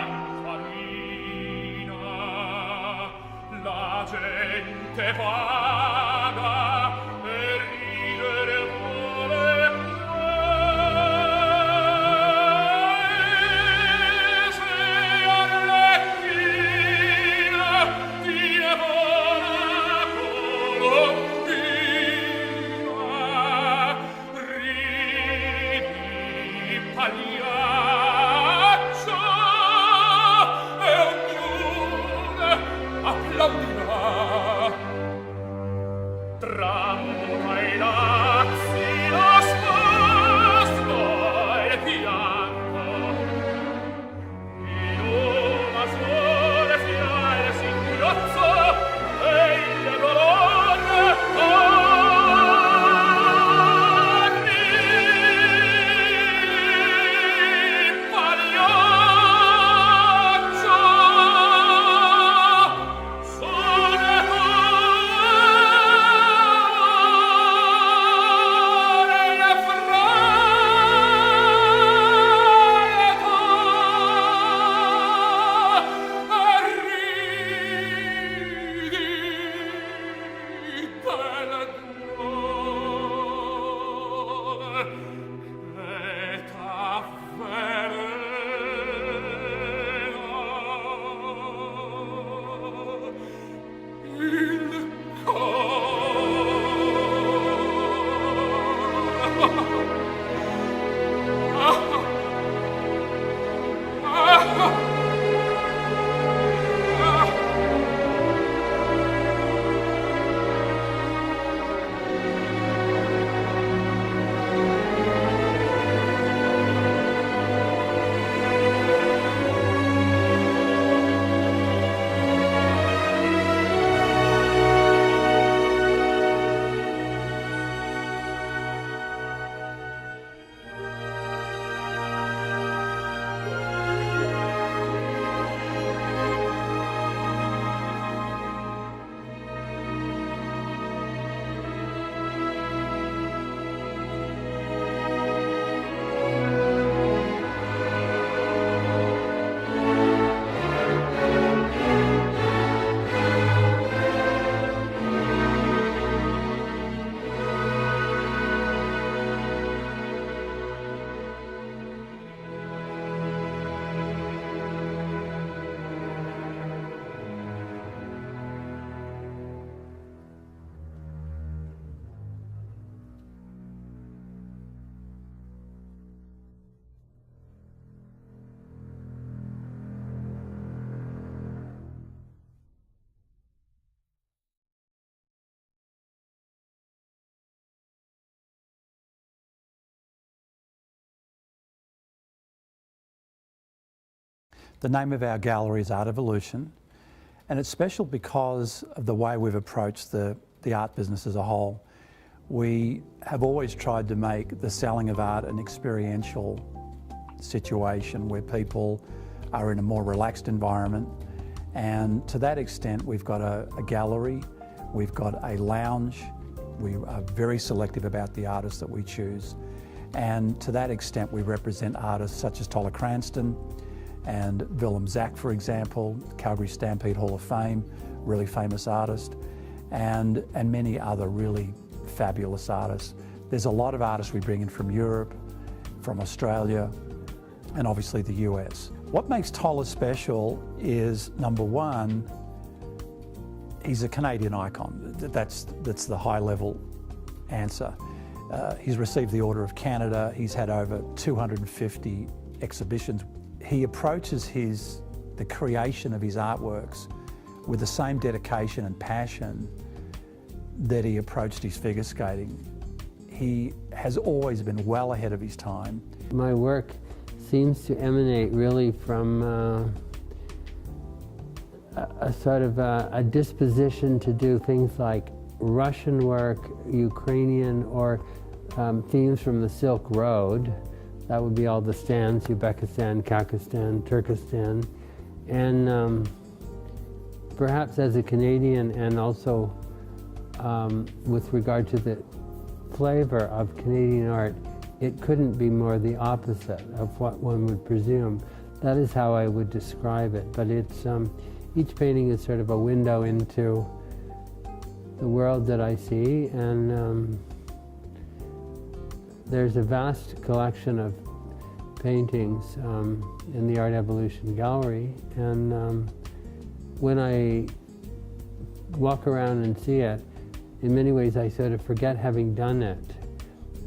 infarina, la gente paga e ridere vuole se Arlecchina ti evora colombina, ridi pagliaccio e ognuno applaudirà. Tramuta i lazzi, lo sposto e il pianto, in una sola fiale si ingrozza e il dolore pagliaccio. The name of our gallery is Art Evolution, and it's special because of the way we've approached the art business as a whole. We have always tried to make the selling of art an experiential situation where people are in a more relaxed environment, and to that extent we've got a gallery, we've got a lounge, we are very selective about the artists that we choose, and to that extent we represent artists such as Toller Cranston and Willem Zach, for example, Calgary Stampede Hall of Fame, really famous artist, and many other really fabulous artists. There's a lot of artists we bring in from Europe, from Australia, and obviously the US. What makes Toller special is, number one, he's a Canadian icon. That's the high level answer. He's received the Order of Canada. He's had over 250 exhibitions. He approaches the creation of his artworks with the same dedication and passion that he approached his figure skating. He has always been well ahead of his time. My work seems to emanate really from a sort of a disposition to do things like Russian work, Ukrainian, or themes from the Silk Road. That would be all the stands, Uzbekistan, Kazakhstan, Turkestan. And perhaps as a Canadian, and also with regard to the flavor of Canadian art, it couldn't be more the opposite of what one would presume. That is how I would describe it. But it's each painting is sort of a window into the world that I see, and there's a vast collection of paintings in the Art Evolution Gallery, and when I walk around and see it, in many ways I sort of forget having done it,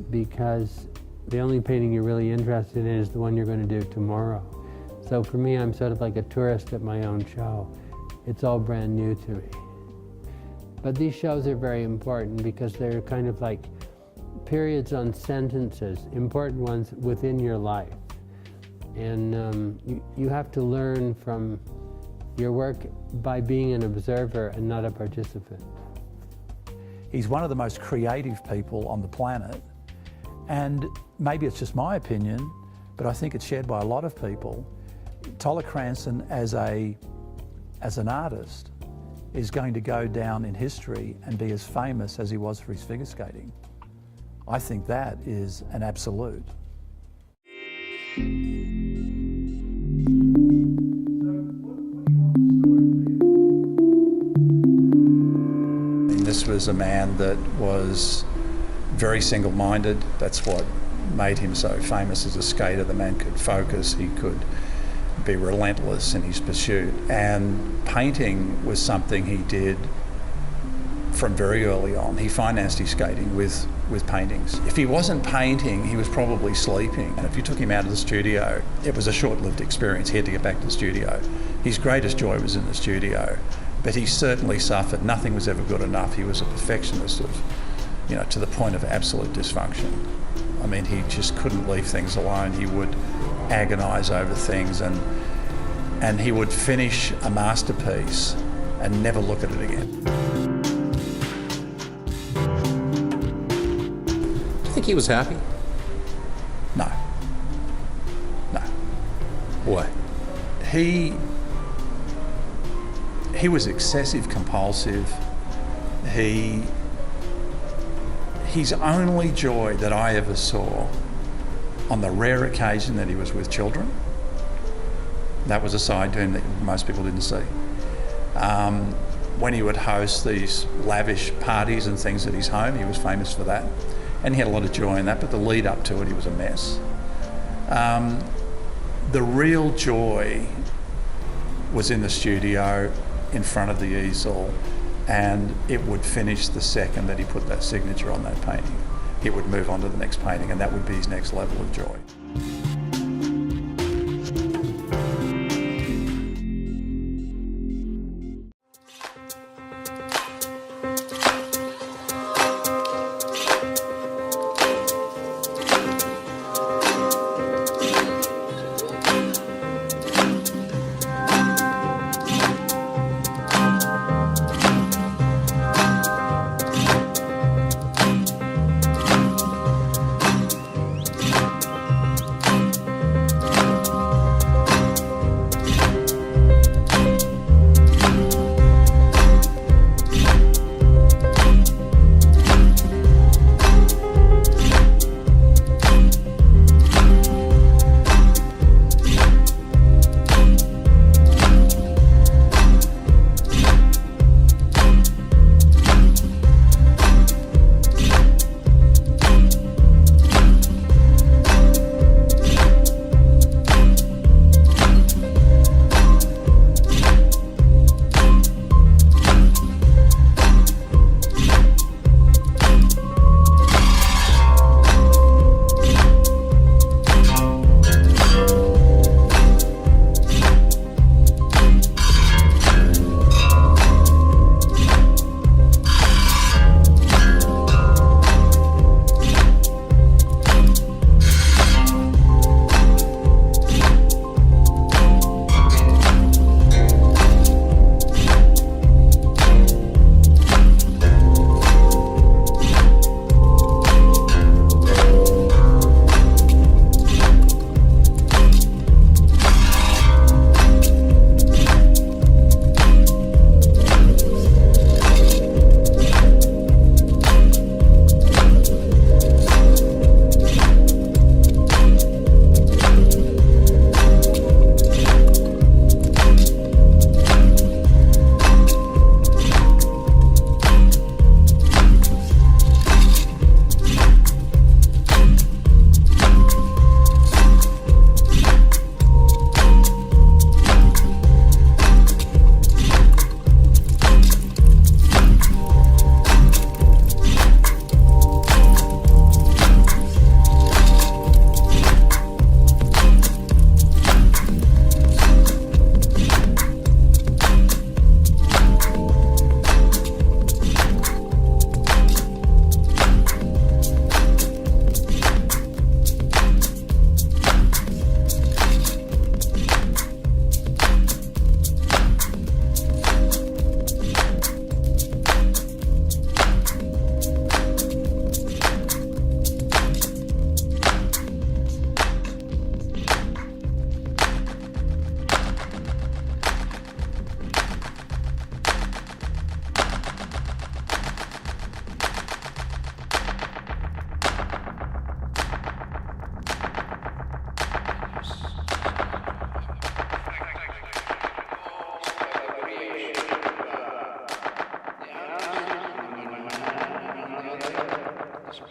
because the only painting you're really interested in is the one you're going to do tomorrow. So for me, I'm sort of like a tourist at my own show. It's all brand new to me. But these shows are very important because they're kind of like periods on sentences, important ones within your life. And you have to learn from your work by being an observer and not a participant. He's one of the most creative people on the planet, and maybe it's just my opinion, but I think it's shared by a lot of people. Toller Cranston as an artist is going to go down in history and be as famous as he was for his figure skating. I think that is an absolute. This was a man that was very single-minded. That's what made him so famous as a skater. The man could focus, he could be relentless in his pursuit. And painting was something he did from very early on. He financed his skating with paintings. If he wasn't painting, he was probably sleeping. And if you took him out of the studio, it was a short-lived experience. He had to get back to the studio. His greatest joy was in the studio, but he certainly suffered. Nothing was ever good enough. He was a perfectionist to the point of absolute dysfunction. I mean, he just couldn't leave things alone. He would agonize over things, and he would finish a masterpiece and never look at it again. Do you think he was happy? No. No. Why? He was excessive compulsive. His only joy that I ever saw, on the rare occasion that he was with children, that was a side to him that most people didn't see. When he would host these lavish parties and things at his home, he was famous for that. And he had a lot of joy in that, but the lead up to it, he was a mess. The real joy was in the studio, in front of the easel, and it would finish the second that he put that signature on that painting. He would move on to the next painting, and that would be his next level of joy.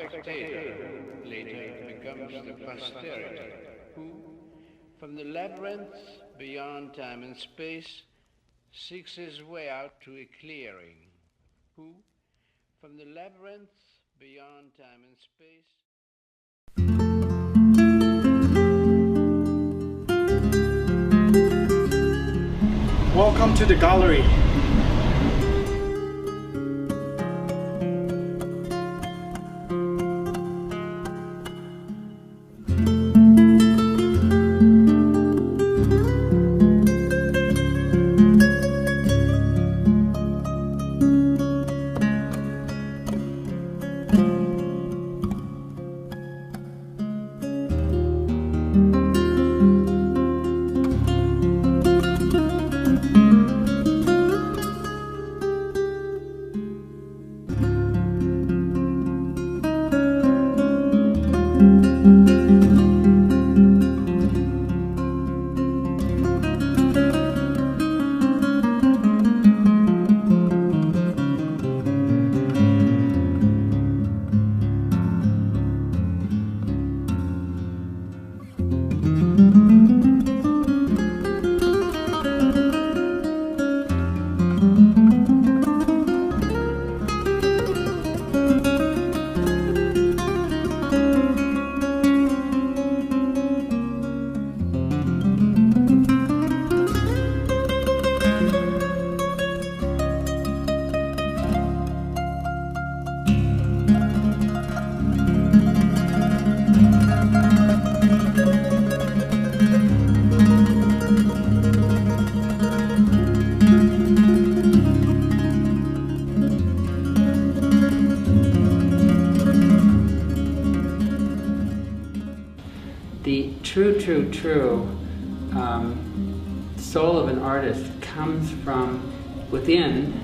spectator, later becomes the posterity, who, from the labyrinth beyond time and space, seeks his way out to a clearing, who, from the labyrinth beyond time and space. Welcome to the gallery. The true soul of an artist comes from within.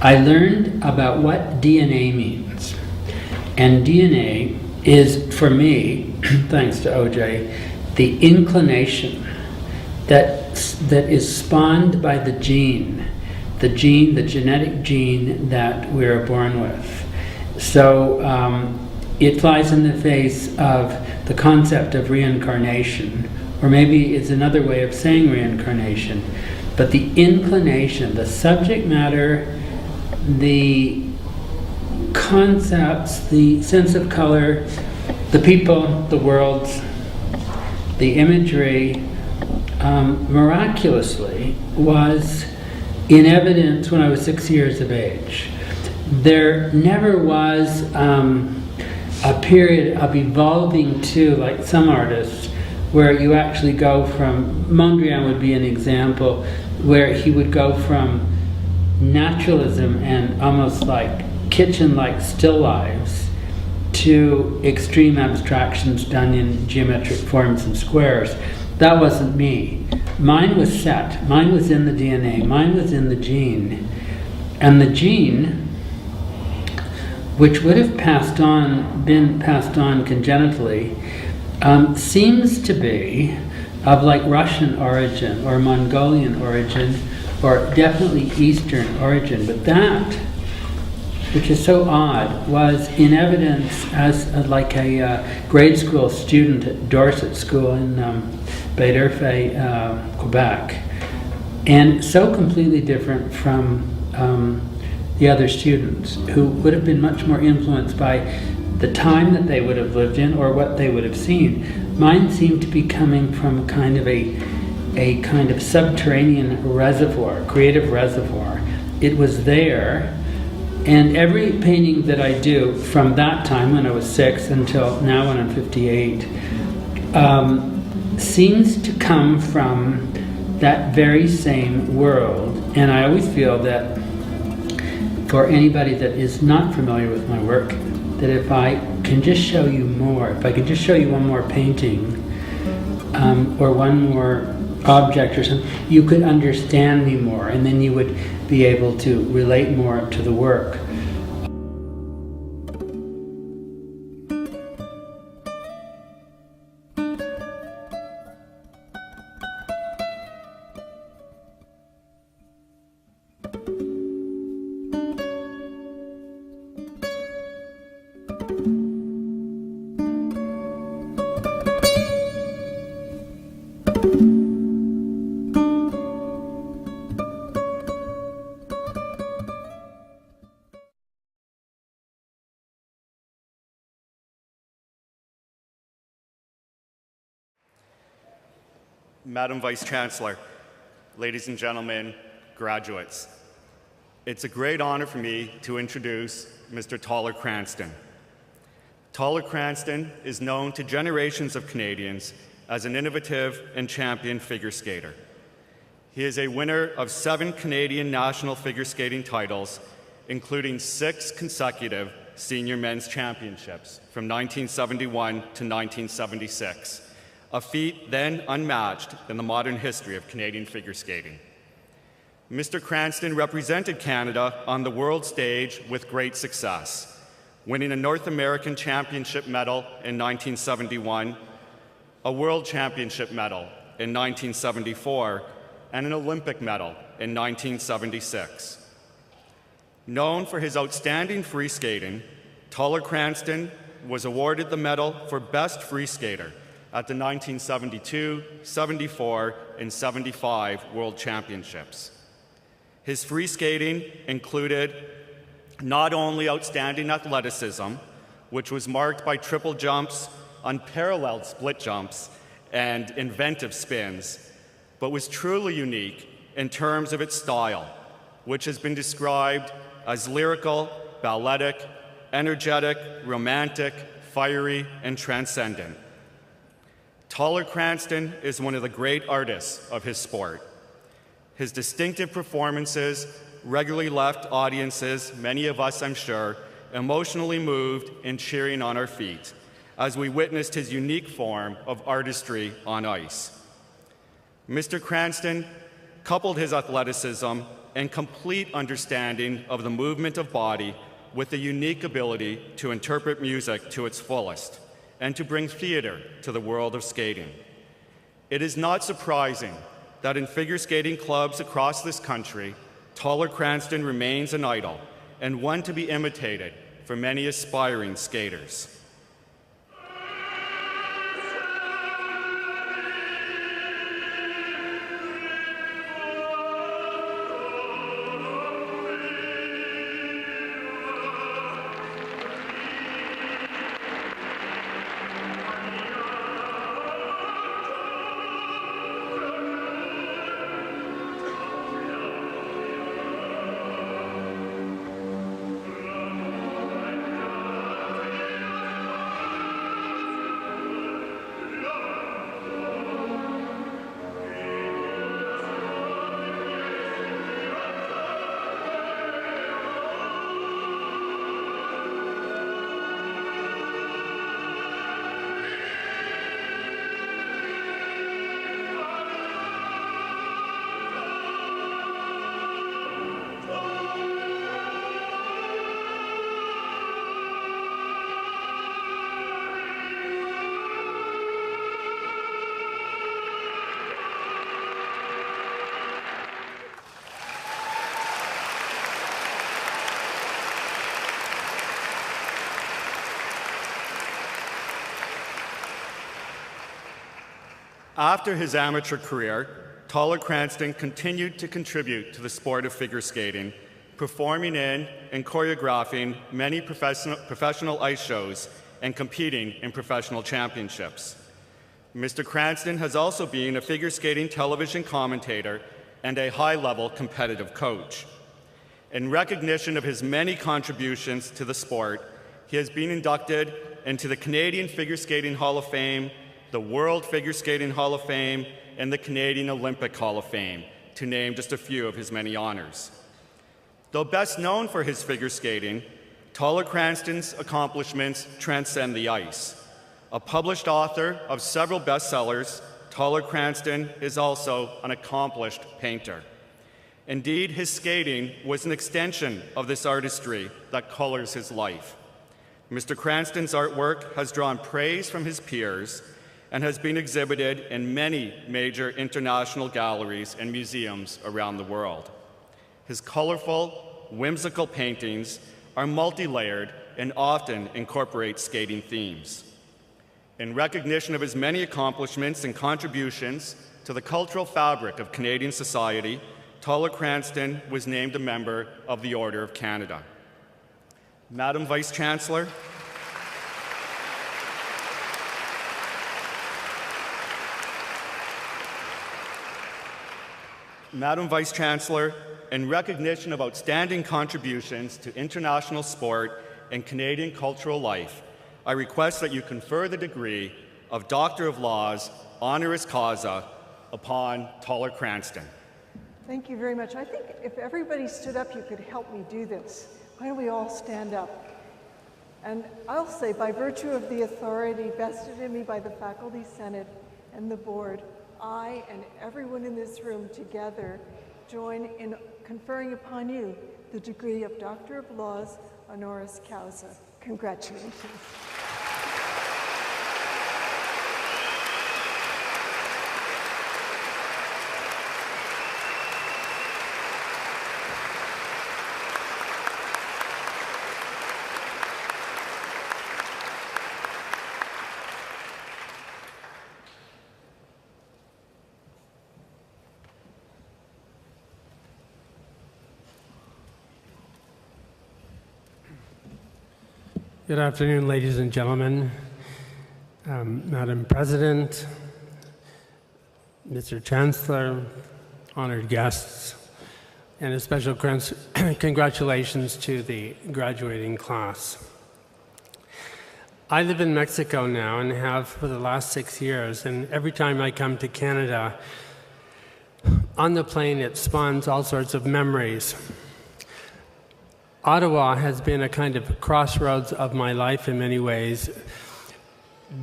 I learned about what DNA means. And DNA is, for me, thanks to OJ, the inclination that is spawned by the genetic gene that we're born with. So it flies in the face of the concept of reincarnation, or maybe it's another way of saying reincarnation. But the inclination, the subject matter, the concepts, the sense of color, the people, the worlds, the imagery, miraculously was in evidence when I was 6 years of age. There never was a period of evolving to, like some artists, where you actually go from, Mondrian would be an example, where he would go from naturalism and almost like kitchen-like still lifes to extreme abstractions done in geometric forms and squares. That wasn't me. Mine was set. Mine was in the DNA. Mine was in the gene. And the gene, which would have been passed on congenitally, seems to be of like Russian origin or Mongolian origin or definitely Eastern origin. But that, which is so odd, was in evidence as like a grade school student at Dorset School in Baie-d'Urfé, Quebec, and so completely different from the other students who would have been much more influenced by the time that they would have lived in or what they would have seen. Mine seemed to be coming from kind of a kind of subterranean reservoir, creative reservoir. It was there. And every painting that I do from that time when I was 6 until now when I'm 58 seems to come from that very same world. And I always feel that for anybody that is not familiar with my work, that if I can just show you more, if I could just show you one more painting or one more object or something, you could understand me more, and then you would be able to relate more to the work. Madam Vice Chancellor, ladies and gentlemen, graduates, it's a great honor for me to introduce Mr. Taller Cranston. Taller Cranston is known to generations of Canadians as an innovative and champion figure skater. He is a winner of 7 Canadian national figure skating titles, including 6 consecutive senior men's championships from 1971 to 1976. A feat then unmatched in the modern history of Canadian figure skating. Mr. Cranston represented Canada on the world stage with great success, winning a North American Championship medal in 1971, a World Championship medal in 1974, and an Olympic medal in 1976. Known for his outstanding free skating, Taller Cranston was awarded the medal for Best Free Skater at the 1972, 74, and 75 World Championships. His free skating included not only outstanding athleticism, which was marked by triple jumps, unparalleled split jumps, and inventive spins, but was truly unique in terms of its style, which has been described as lyrical, balletic, energetic, romantic, fiery, and transcendent. Taller Cranston is one of the great artists of his sport. His distinctive performances regularly left audiences, many of us I'm sure, emotionally moved and cheering on our feet as we witnessed his unique form of artistry on ice. Mr. Cranston coupled his athleticism and complete understanding of the movement of body with the unique ability to interpret music to its fullest and to bring theater to the world of skating. It is not surprising that in figure skating clubs across this country, Toller Cranston remains an idol and one to be imitated for many aspiring skaters. After his amateur career, Toller Cranston continued to contribute to the sport of figure skating, performing in and choreographing many professional ice shows and competing in professional championships. Mr. Cranston has also been a figure skating television commentator and a high-level competitive coach. In recognition of his many contributions to the sport, he has been inducted into the Canadian Figure Skating Hall of Fame, the World Figure Skating Hall of Fame, and the Canadian Olympic Hall of Fame, to name just a few of his many honors. Though best known for his figure skating, Toller Cranston's accomplishments transcend the ice. A published author of several bestsellers, Toller Cranston is also an accomplished painter. Indeed, his skating was an extension of this artistry that colors his life. Mr. Cranston's artwork has drawn praise from his peers and has been exhibited in many major international galleries and museums around the world. His colorful, whimsical paintings are multi-layered and often incorporate skating themes. In recognition of his many accomplishments and contributions to the cultural fabric of Canadian society, Toller Cranston was named a member of the Order of Canada. Madam Vice Chancellor, in recognition of outstanding contributions to international sport and Canadian cultural life, I request that you confer the degree of Doctor of Laws, honoris causa, upon Toller Cranston. Thank you very much. I think if everybody stood up, you could help me do this. Why don't we all stand up? And I'll say, by virtue of the authority vested in me by the Faculty Senate and the Board, I and everyone in this room together join in conferring upon you the degree of Doctor of Laws, honoris causa. Congratulations. Good afternoon, ladies and gentlemen, Madam President, Mr. Chancellor, honored guests, and a special congratulations to the graduating class. I live in Mexico now and have for the last 6 years, and every time I come to Canada, on the plane it spawns all sorts of memories. Ottawa has been a kind of crossroads of my life in many ways,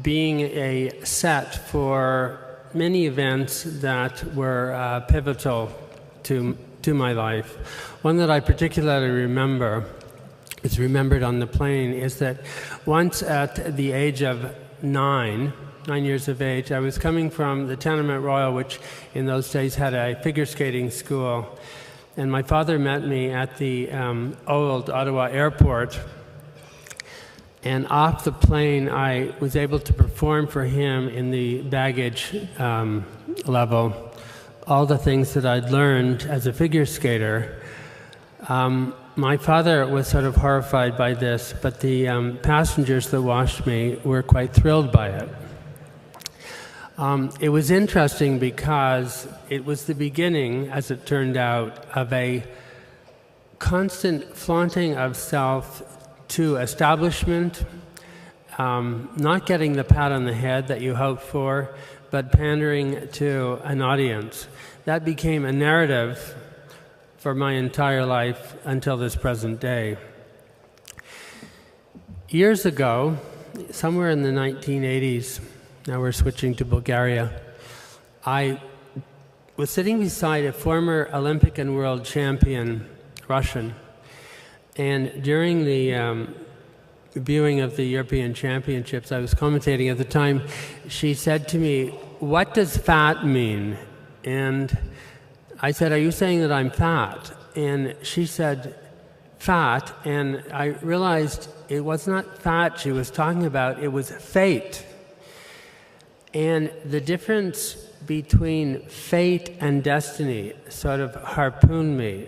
being a set for many events that were pivotal to my life. One that I particularly remember, is remembered on the plane, is that once at the age of 9 years of age, I was coming from the Tenement Royal, which in those days had a figure skating school. And my father met me at the old Ottawa airport. And off the plane, I was able to perform for him in the baggage level all the things that I'd learned as a figure skater. My father was sort of horrified by this, but the passengers that watched me were quite thrilled by it. It was interesting because it was the beginning, as it turned out, of a constant flaunting of self to establishment, not getting the pat on the head that you hoped for, but pandering to an audience. That became a narrative for my entire life until this present day. Years ago, somewhere in the 1980s, now we're switching to Bulgaria, I was sitting beside a former Olympic and world champion Russian, and during the viewing of the European Championships, I was commentating at the time, she said to me, "What does fat mean?" And I said, "Are you saying that I'm fat?" And she said, "Fat," and I realized it was not fat she was talking about, it was fate. And the difference between fate and destiny sort of harpooned me.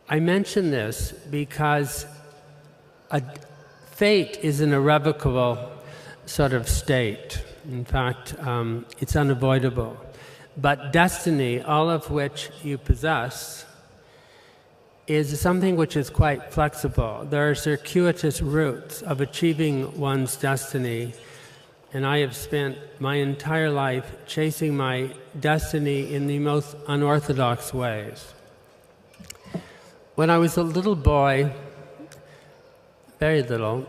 I mention this because fate is an irrevocable sort of state. In fact, it's unavoidable. But destiny, all of which you possess, is something which is quite flexible. There are circuitous routes of achieving one's destiny, and I have spent my entire life chasing my destiny in the most unorthodox ways. When I was a little boy, very little,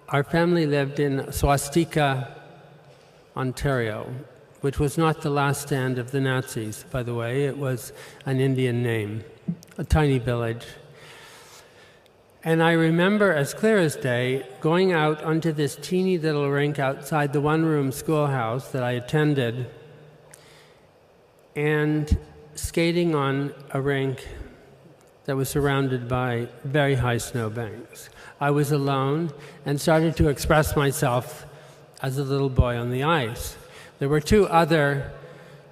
our family lived in Swastika, Ontario, which was not the last stand of the Nazis, by the way. It was an Indian name, a tiny village. And I remember as clear as day going out onto this teeny little rink outside the one-room schoolhouse that I attended and skating on a rink that was surrounded by very high snowbanks. I was alone and started to express myself as a little boy on the ice. There were two other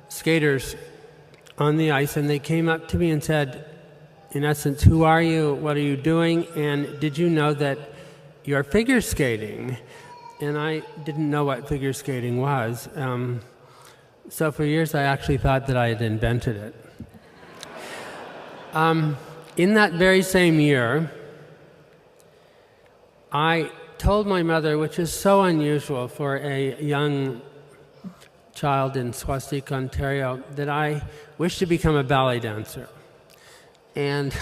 skaters on the ice, and they came up to me and said, in essence, "Who are you? What are you doing? And did you know that you're figure skating?" And I didn't know what figure skating was. So for years, I actually thought that I had invented it. In that very same year, I told my mother, which is so unusual for a young child in Swastika, Ontario, that I wished to become a ballet dancer. And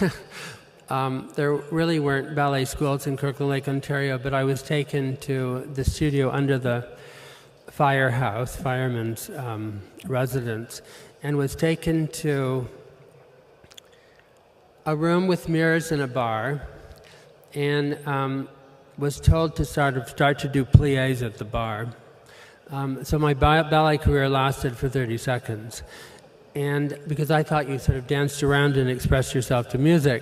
there really weren't ballet schools in Kirkland Lake, Ontario, but I was taken to the studio under the firehouse, fireman's residence, and was taken to a room with mirrors and a bar, and was told to start to do pliés at the bar. So my ballet career lasted for 30 seconds. And because I thought you sort of danced around and expressed yourself to music,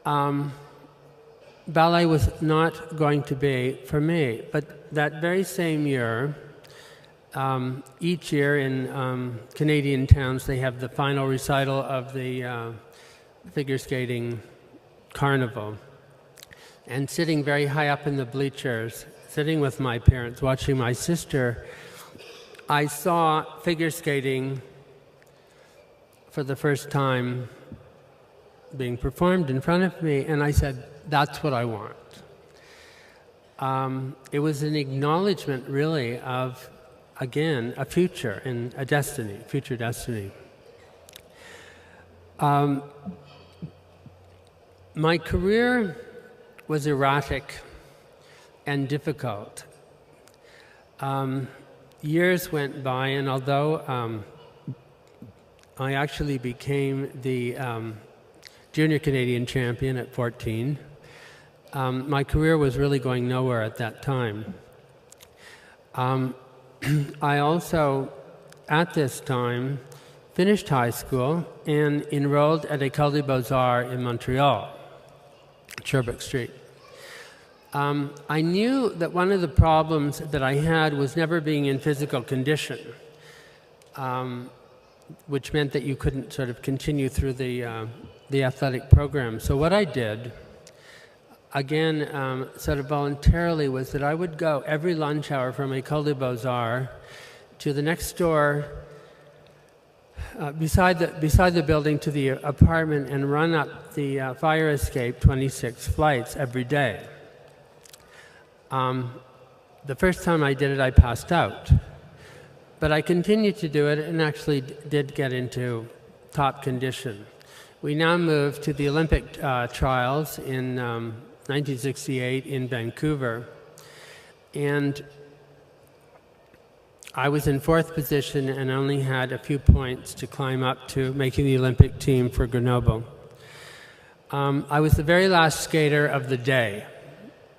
ballet was not going to be for me. But that very same year, each year in Canadian towns, they have the final recital of the figure skating carnival. And sitting very high up in the bleachers, sitting with my parents, watching my sister, I saw figure skating for the first time being performed in front of me, and I said, "That's what I want." It was an acknowledgement, really, of, again, a future and a destiny, future destiny. My career was erratic and difficult. Years went by, and although I actually became the junior Canadian champion at 14. My career was really going nowhere at that time. I also, at this time, finished high school and enrolled at École des Beaux-Arts in Montreal, Sherbrooke Street. I knew that one of the problems that I had was never being in physical condition, which meant that you couldn't sort of continue through the athletic program. So what I did, again, sort of voluntarily, was that I would go every lunch hour from École des Beaux-Arts to the next door, beside the building to the apartment, and run up the fire escape 26 flights every day. The first time I did it, I passed out. But I continued to do it and actually did get into top condition. We now moved to the Olympic trials in 1968 in Vancouver. And I was in 4th position and only had a few points to climb up to making the Olympic team for Grenoble. I was the very last skater of the day,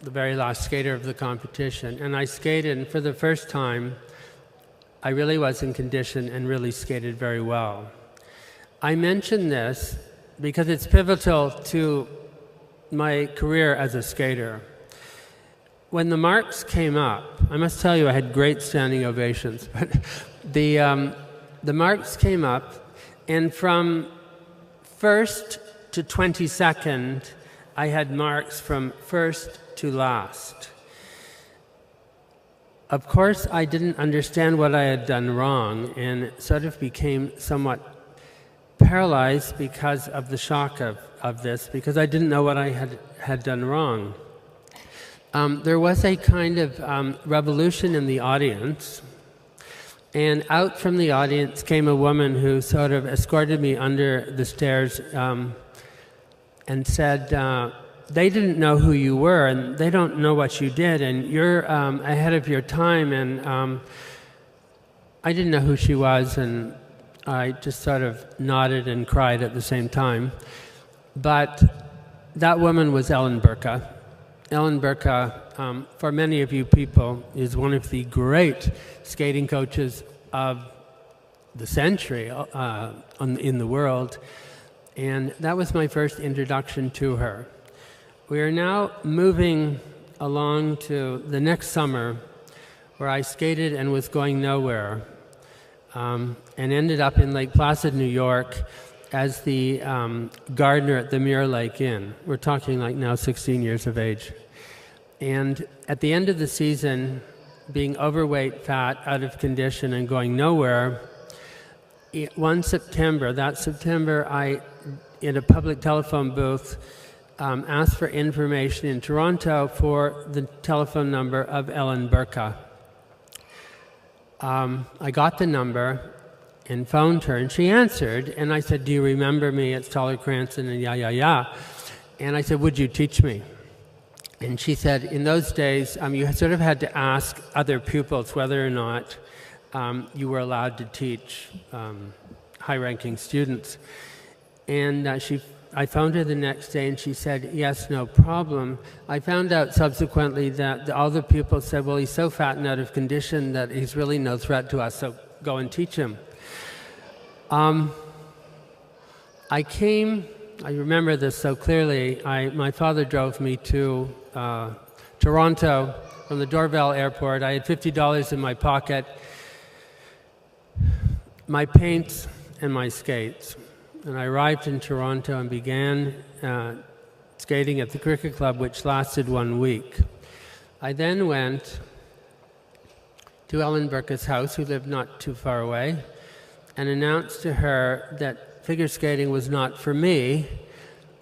the very last skater of the competition. And I skated, and for the first time, I really was in condition and really skated very well. I mention this because it's pivotal to my career as a skater. When the marks came up, I must tell you I had great standing ovations, but the marks came up, and from 1st to 22nd, I had marks from 1st to last. Of course, I didn't understand what I had done wrong and sort of became somewhat paralyzed because of the shock of this, because I didn't know what I had done wrong. There was a kind of revolution in the audience, and out from the audience came a woman who sort of escorted me under the stairs and said, they didn't know who you were, and they don't know what you did, and you're ahead of your time. And I didn't know who she was, and I just sort of nodded and cried at the same time. But that woman was Ellen Burka. Ellen Burka, for many of you people, is one of the great skating coaches of the century in the world, and that was my first introduction to her. We are now moving along to the next summer, where I skated and was going nowhere, and ended up in Lake Placid, New York, as the gardener at the Mirror Lake Inn. We're talking like now 16 years of age. And at the end of the season, being overweight, fat, out of condition, and going nowhere, one September, that September, I, in a public telephone booth, asked for information in Toronto for the telephone number of Ellen Burka. I got the number and phoned her, and she answered, and I said, do you remember me? It's Taller Cranston, and yeah. And I said, would you teach me? And she said, in those days, you sort of had to ask other pupils whether or not you were allowed to teach high-ranking students. And I phoned her the next day, and she said, yes, no problem. I found out subsequently that all the pupils said, well, he's so fat and out of condition that he's really no threat to us, so go and teach him. I remember this so clearly. My father drove me to Toronto from the Dorval Airport. I had $50 in my pocket, my paints, and my skates. And I arrived in Toronto and began skating at the cricket club, which lasted 1 week. I then went to Ellen Burka's house, who lived not too far away, and announced to her that figure skating was not for me.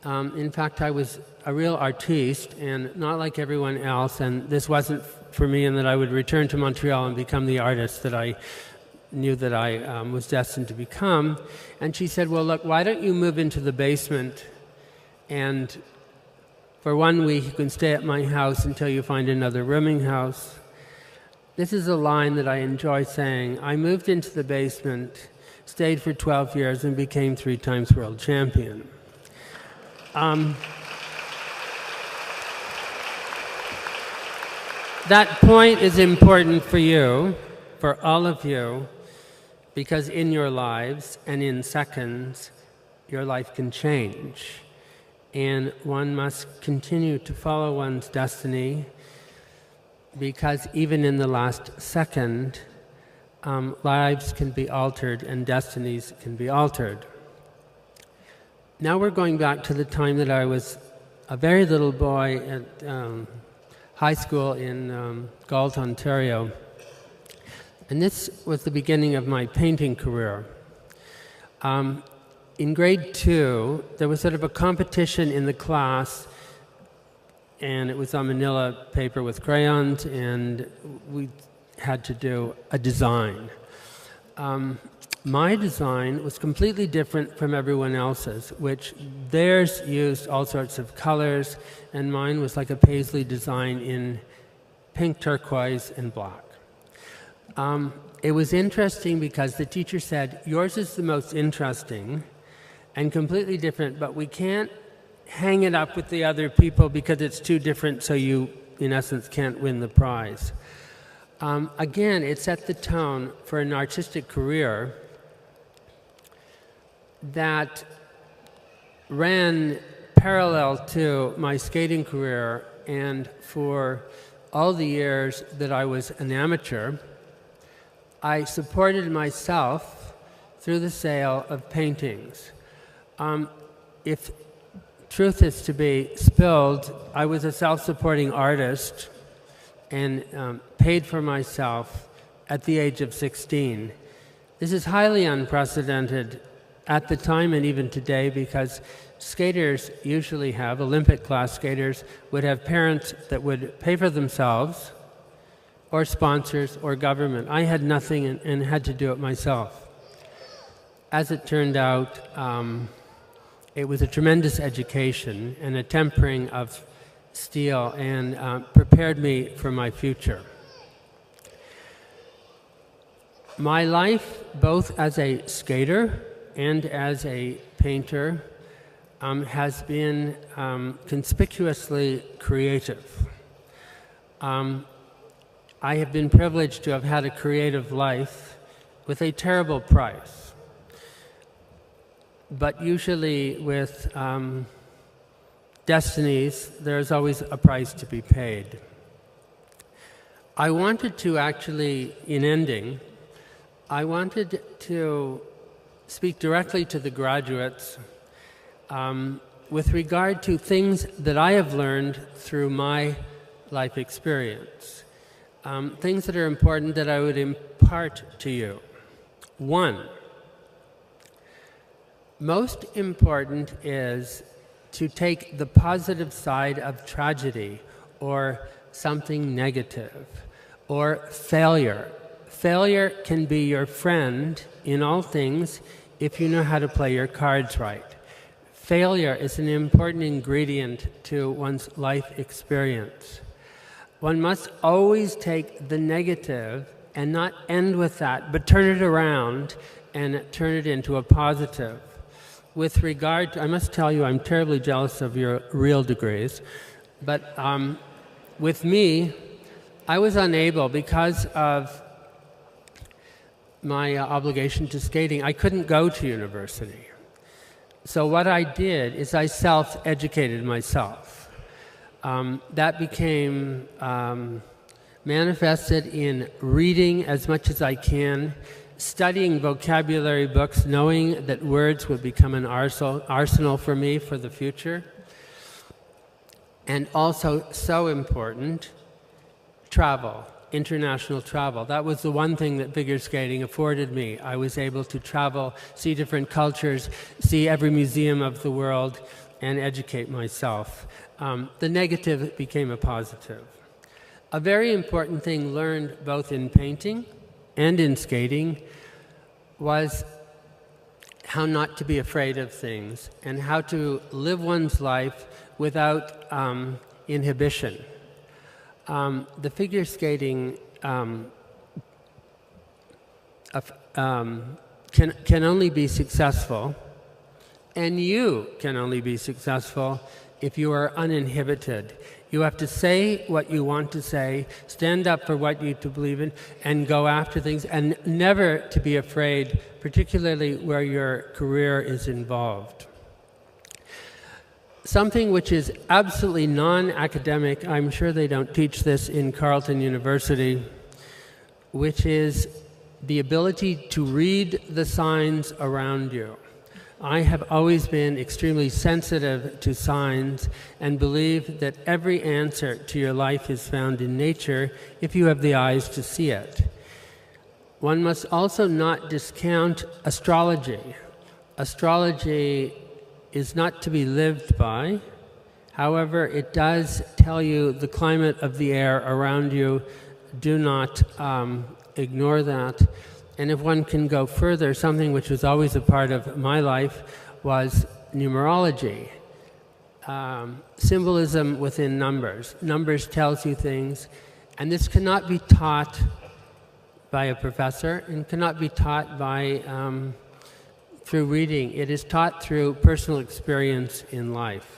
In fact, I was a real artiste and not like everyone else, and this wasn't for me, and that I would return to Montreal and become the artist that I knew that I was destined to become. And she said, well, look, why don't you move into the basement, and for 1 week you can stay at my house until you find another rooming house. This is a line that I enjoy saying. I moved into the basement stayed for 12 years, and became 3 times world champion. That point is important for you, for all of you, because in your lives and in seconds, your life can change. And one must continue to follow one's destiny, because even in the last second, lives can be altered and destinies can be altered. Now we're going back to the time that I was a very little boy at high school in Galt, Ontario. And this was the beginning of my painting career. In grade 2, there was sort of a competition in the class, and it was on manila paper with crayons, and we had to do a design. My design was completely different from everyone else's, which theirs used all sorts of colors, and mine was like a paisley design in pink, turquoise, and black. It was interesting because the teacher said, yours is the most interesting and completely different, but we can't hang it up with the other people because it's too different, so you, in essence, can't win the prize. Again, it set the tone for an artistic career that ran parallel to my skating career, and for all the years that I was an amateur, I supported myself through the sale of paintings. If truth is to be spilled, I was a self-supporting artist and paid for myself at the age of 16. This is highly unprecedented at the time and even today, because skaters usually have, Olympic-class skaters, would have parents that would pay for themselves, or sponsors, or government. I had nothing and had to do it myself. As it turned out, it was a tremendous education and a tempering of steel, and prepared me for my future. My life, both as a skater and as a painter, has been conspicuously creative. I have been privileged to have had a creative life with a terrible price, but usually with destinies, there's always a price to be paid. I wanted to actually, in ending, I wanted to speak directly to the graduates with regard to things that I have learned through my life experience, things that are important that I would impart to you. 1, most important is to take the positive side of tragedy or something negative or failure. Failure can be your friend in all things if you know how to play your cards right. Failure is an important ingredient to one's life experience. One must always take the negative and not end with that, but turn it around and turn it into a positive. With regard to, I must tell you, I'm terribly jealous of your real degrees, but with me, I was unable, because of my obligation to skating, I couldn't go to university. So what I did is I self-educated myself. That became manifested in reading as much as I can, studying vocabulary books, knowing that words would become an arsenal for me for the future. And also, so important, travel, international travel. That was the one thing that figure skating afforded me. I was able to travel, see different cultures, see every museum of the world, and educate myself. The negative became a positive. A very important thing learned both in painting and in skating was how not to be afraid of things and how to live one's life without inhibition. The figure skating can can only be successful, and you can only be successful if you are uninhibited. You have to say what you want to say, stand up for what you to believe in, and go after things, and never to be afraid, particularly where your career is involved. Something which is absolutely non-academic, I'm sure they don't teach this in Carleton University, which is the ability to read the signs around you. I have always been extremely sensitive to signs and believe that every answer to your life is found in nature if you have the eyes to see it. One must also not discount astrology. Astrology is not to be lived by. However, it does tell you the climate of the air around you. Do not ignore that. And if one can go further, something which was always a part of my life was numerology. Symbolism within numbers. Numbers tells you things, and this cannot be taught by a professor and cannot be taught by through reading. It is taught through personal experience in life.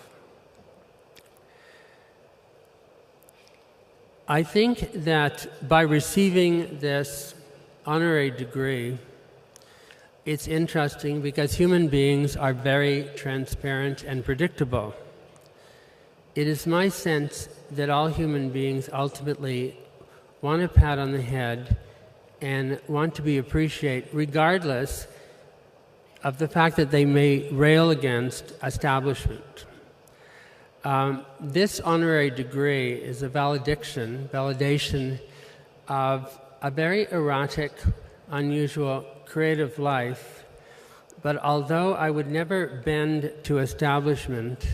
I think that by receiving this honorary degree, it's interesting because human beings are very transparent and predictable. It is my sense that all human beings ultimately want a pat on the head and want to be appreciated regardless of the fact that they may rail against establishment. This honorary degree is a validation of a very erratic, unusual, creative life, but although I would never bend to establishment,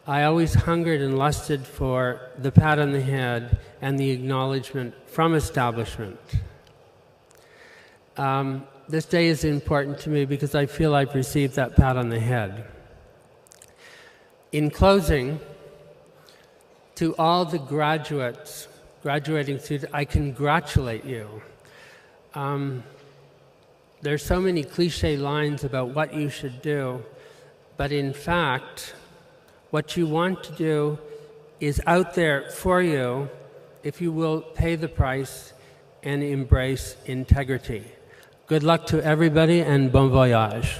I always hungered and lusted for the pat on the head and the acknowledgement from establishment. This day is important to me because I feel I've received that pat on the head. In closing, to all the graduating students, I congratulate you. There's so many cliche lines about what you should do, but in fact, what you want to do is out there for you if you will pay the price and embrace integrity. Good luck to everybody and bon voyage.